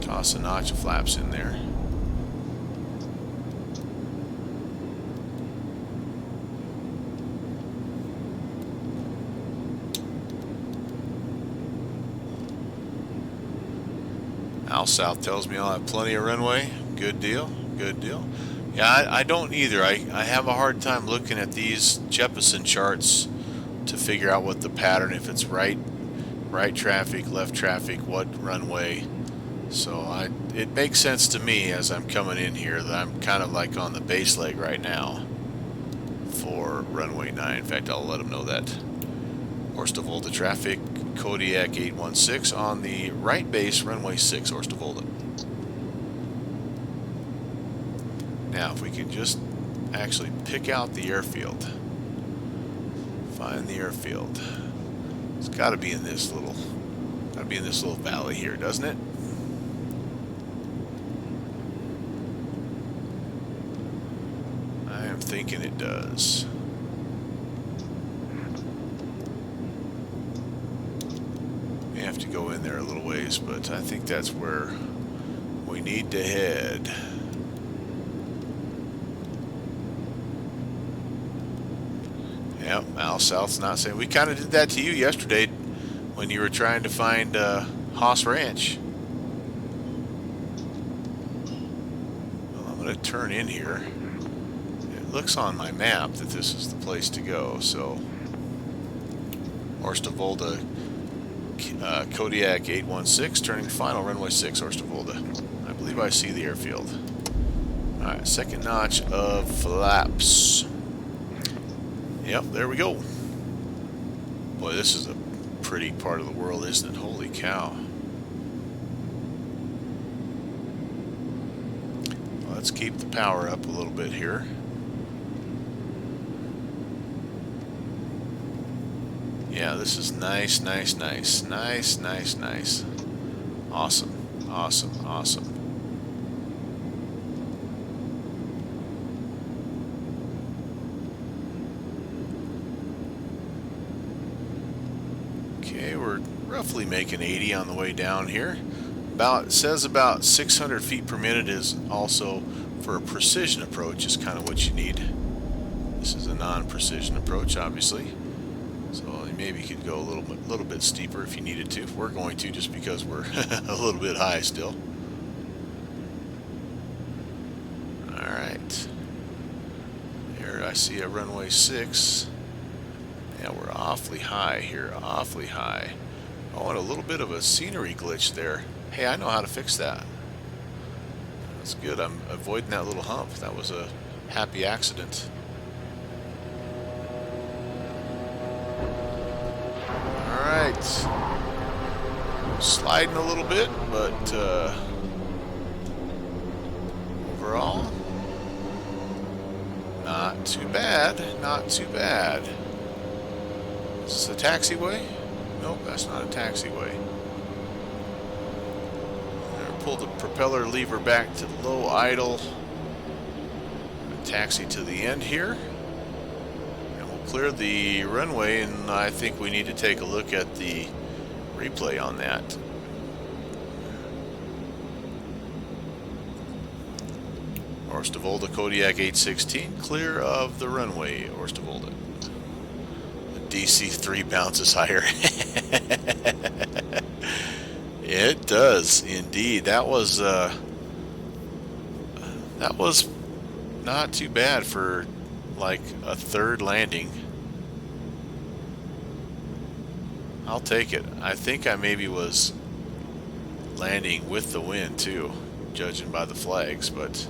Toss a notch of flaps in there. Al South tells me I'll have plenty of runway. Good deal, good deal. Yeah, I don't either. I have a hard time looking at these Jeppesen charts to figure out what the pattern, if it's right traffic, left traffic, what runway. So it makes sense to me as I'm coming in here that I'm kind of like on the base leg right now for runway 9. In fact, I'll let them know that. Volta traffic, Kodiak 816 on the right base, runway 6, Volta. Now, if we can just actually pick out the airfield, find the airfield. It's got to be in this little, valley here, doesn't it? I am thinking it does. We have to go in there a little ways, but I think that's where we need to head. Yep, Al South's not saying. We kind of did that to you yesterday when you were trying to find Haas Ranch. Well, I'm going to turn in here. It looks on my map that this is the place to go, so Volta, Kodiak 816, turning final, runway 6, Volta. I believe I see the airfield. Alright, second notch of flaps. Yep, there we go. Boy, this is a pretty part of the world, isn't it? Holy cow. Let's keep the power up a little bit here. Yeah, this is nice, nice, nice. Nice, nice, nice. Awesome, awesome, awesome. Okay, we're roughly making 80 on the way down here. It says about 600 feet per minute is also for a precision approach is kind of what you need. This is a non-precision approach, obviously. So maybe you could go a little bit steeper if you needed to. We're going to, just because we're a little bit high still. All right. There I see a runway 6. Yeah, we're awfully high here, awfully high. Oh, and a little bit of a scenery glitch there. Hey, I know how to fix that. That's good. I'm avoiding that little hump. That was a happy accident. Sliding a little bit, but overall, not too bad. Not too bad. Is this a taxiway? Nope, that's not a taxiway. Pull the propeller lever back to low idle. Taxi to the end here. And we'll clear the runway, and I think we need to take a look at the replay on that. Orstavolda Kodiak 816, clear of the runway, Orstavolda. DC-3 bounces higher. It does indeed. That was not too bad for like a third landing. I'll take it. I think I maybe was landing with the wind too, judging by the flags, but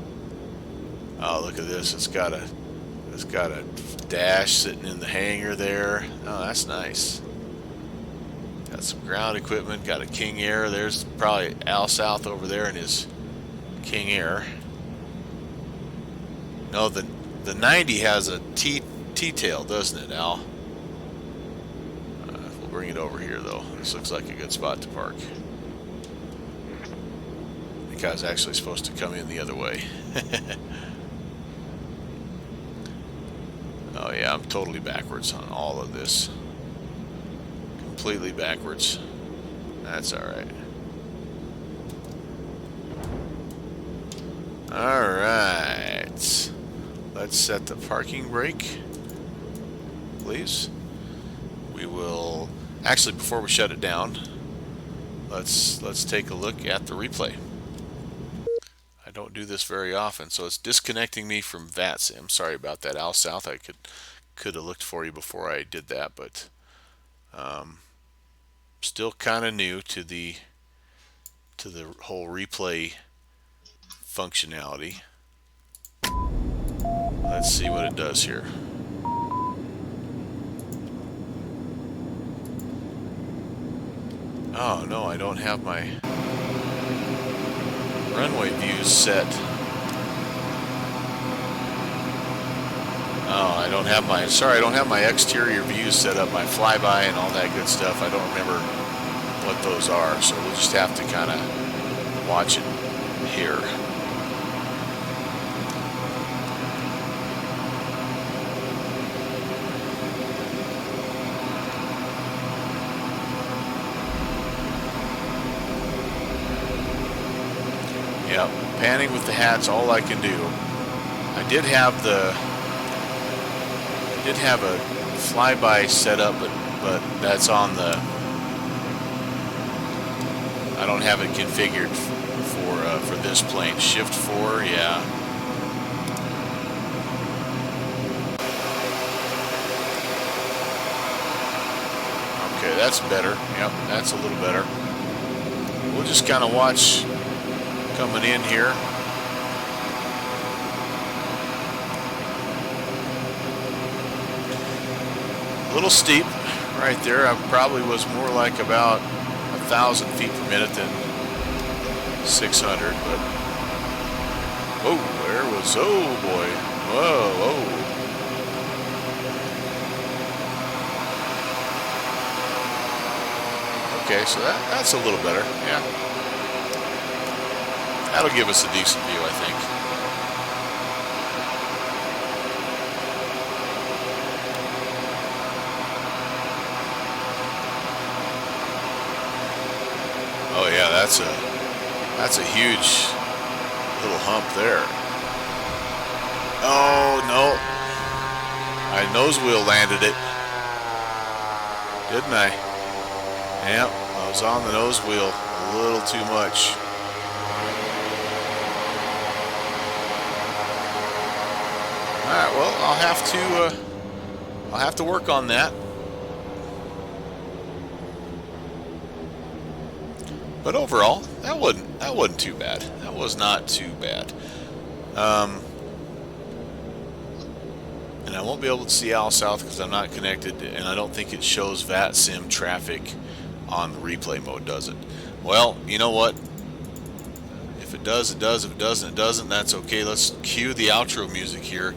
oh, look at this. It's got a dash sitting in the hangar there. Oh, that's nice. Got some ground equipment, got a King Air. There's probably Al South over there in his King Air. No, the 90 has a T-tail, doesn't it, Al? We'll bring it over here, though. This looks like a good spot to park. I think I was actually supposed to come in the other way. Oh yeah, I'm totally backwards on all of this. Completely backwards. That's alright. Alright. Let's set the parking brake, please. We will actually, before we shut it down, let's take a look at the replay. I don't do this very often, so it's disconnecting me from VATSIM. Sorry about that, Al South. I could have looked for you before I did that, but still kind of new to the whole replay functionality. Let's see what it does here. Oh no, I don't have my runway views set. Oh, I don't have my, sorry, I don't have my exterior views set up, my flyby and all that good stuff. I don't remember what those are, so we'll just have to kind of watch it here. Yep, panning with the hat's all I can do. I did have a flyby set up, but that's on the. I don't have it configured for this plane. Shift 4, yeah. Okay, that's better. Yep, that's a little better. We'll just kind of watch coming in here. A little steep right there. I probably was more like about 1,000 feet per minute than 600, but whoa, there was, oh boy, whoa. Okay, so that's a little better, yeah. That'll give us a decent view, I think. Oh yeah, that's a huge little hump there. Oh no, I nose wheel landed it, didn't I? Yep, I was on the nose wheel a little too much. All right, well, I'll have to work on that. But overall, that wasn't too bad. That was not too bad. And I won't be able to see Al South because I'm not connected, and I don't think it shows VATSIM traffic on the replay mode, does it? Well, you know what? If it does, it does. If it doesn't, it doesn't. That's okay. Let's cue the outro music here.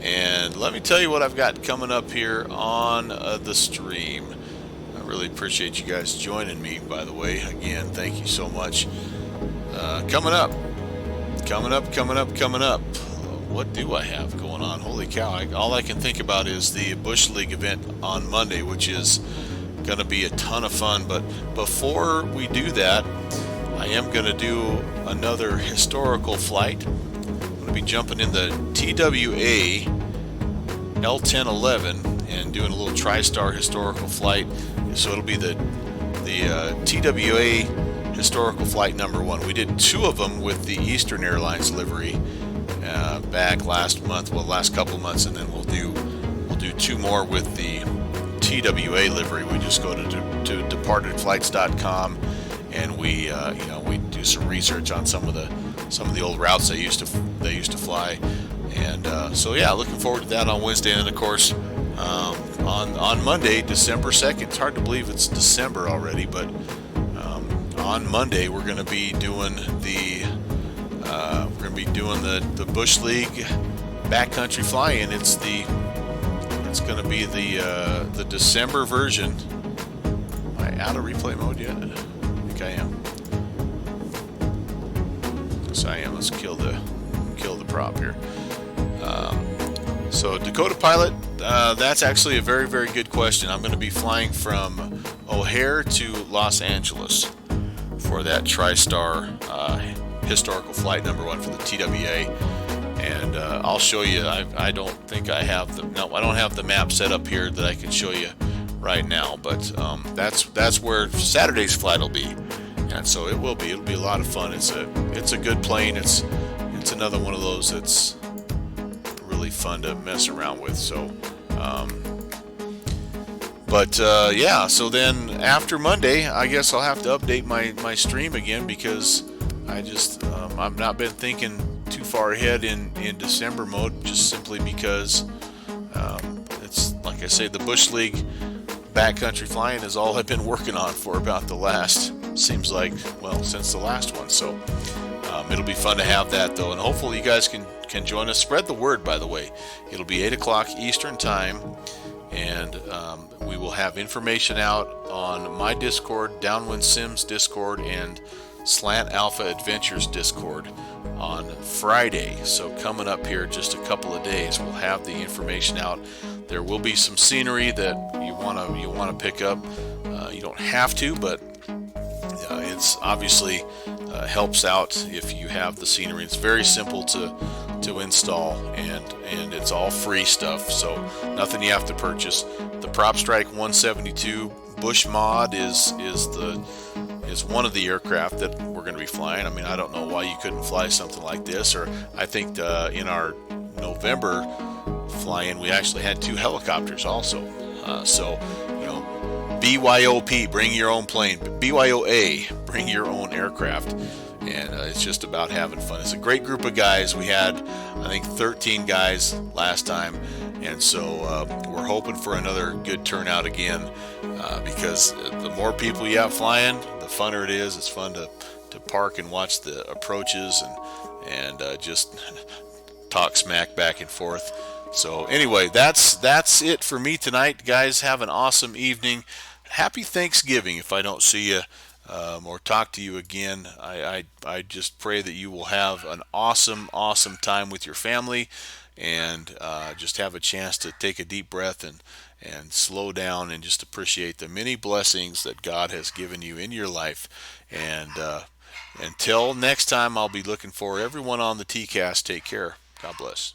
And let me tell you what I've got coming up here on the stream. I really appreciate you guys joining me, by the way. Again, thank you so much. Coming up. What do I have going on? Holy cow. All I can think about is the Bush League event on Monday, which is going to be a ton of fun. But before we do that, I am going to do another historical flight. I'm going to be jumping in the TWA L1011 and doing a little TriStar historical flight. So it'll be the TWA historical flight number 1. We did 2 of them with the Eastern Airlines livery back last couple of months, and then we'll do 2 more with the TWA livery. We just go to departedflights.com and we do some research on some of the old routes they used to fly, and so yeah, looking forward to that on Wednesday. And of course on Monday, December 2nd. It's hard to believe it's December already, but on Monday we're going to be doing the Bush League backcountry fly-in. It's going to be the December version. Am I out of replay mode yet? I think I am. Yes, I am. Let's kill the prop here. So Dakota Pilot, that's actually a very, very good question. I'm going to be flying from O'Hare to Los Angeles for that TriStar historical flight number 1 for the TWA, and I'll show you. I don't think I have I don't have the map set up here that I can show you right now, but that's where Saturday's flight will be, and so it'll be a lot of fun. It's a good plane. It's another one of those that's really fun to mess around with. So yeah, so then after Monday, I guess I'll have to update my stream again, because I've not been thinking too far ahead in December mode, just simply because it's, like I say, the Bush League backcountry flying is all I've been working on for about the last, seems like, well, since the last one. So it'll be fun to have that, though, and hopefully you guys can join us. Spread the word, by the way. It'll be 8 o'clock Eastern time, and we will have information out on my Discord, Downwind Sims Discord, and Slant Alpha Adventures Discord on Friday. So coming up here just a couple of days, we'll have the information out. There will be some scenery that you want to pick up. You don't have to, but it's obviously helps out if you have the scenery. It's very simple to install, and it's all free stuff, so nothing you have to purchase. The Prop Strike 172 Bush mod is one of the aircraft that we're going to be flying. I mean, I don't know why you couldn't fly something like this. Or I think in our November fly-in, we actually had 2 helicopters also. So, BYOP, bring your own plane. BYOA, bring your own aircraft. And it's just about having fun. It's a great group of guys. We had, I think, 13 guys last time. And so we're hoping for another good turnout again, because the more people you have flying, the funner it is. It's fun to park and watch the approaches and just talk smack back and forth. So anyway, that's it for me tonight. Guys, have an awesome evening. Happy Thanksgiving if I don't see you or talk to you again. I just pray that you will have an awesome time with your family, and just have a chance to take a deep breath and slow down and just appreciate the many blessings that God has given you in your life. And until next time, I'll be looking for everyone on the TCast. Take care. God bless.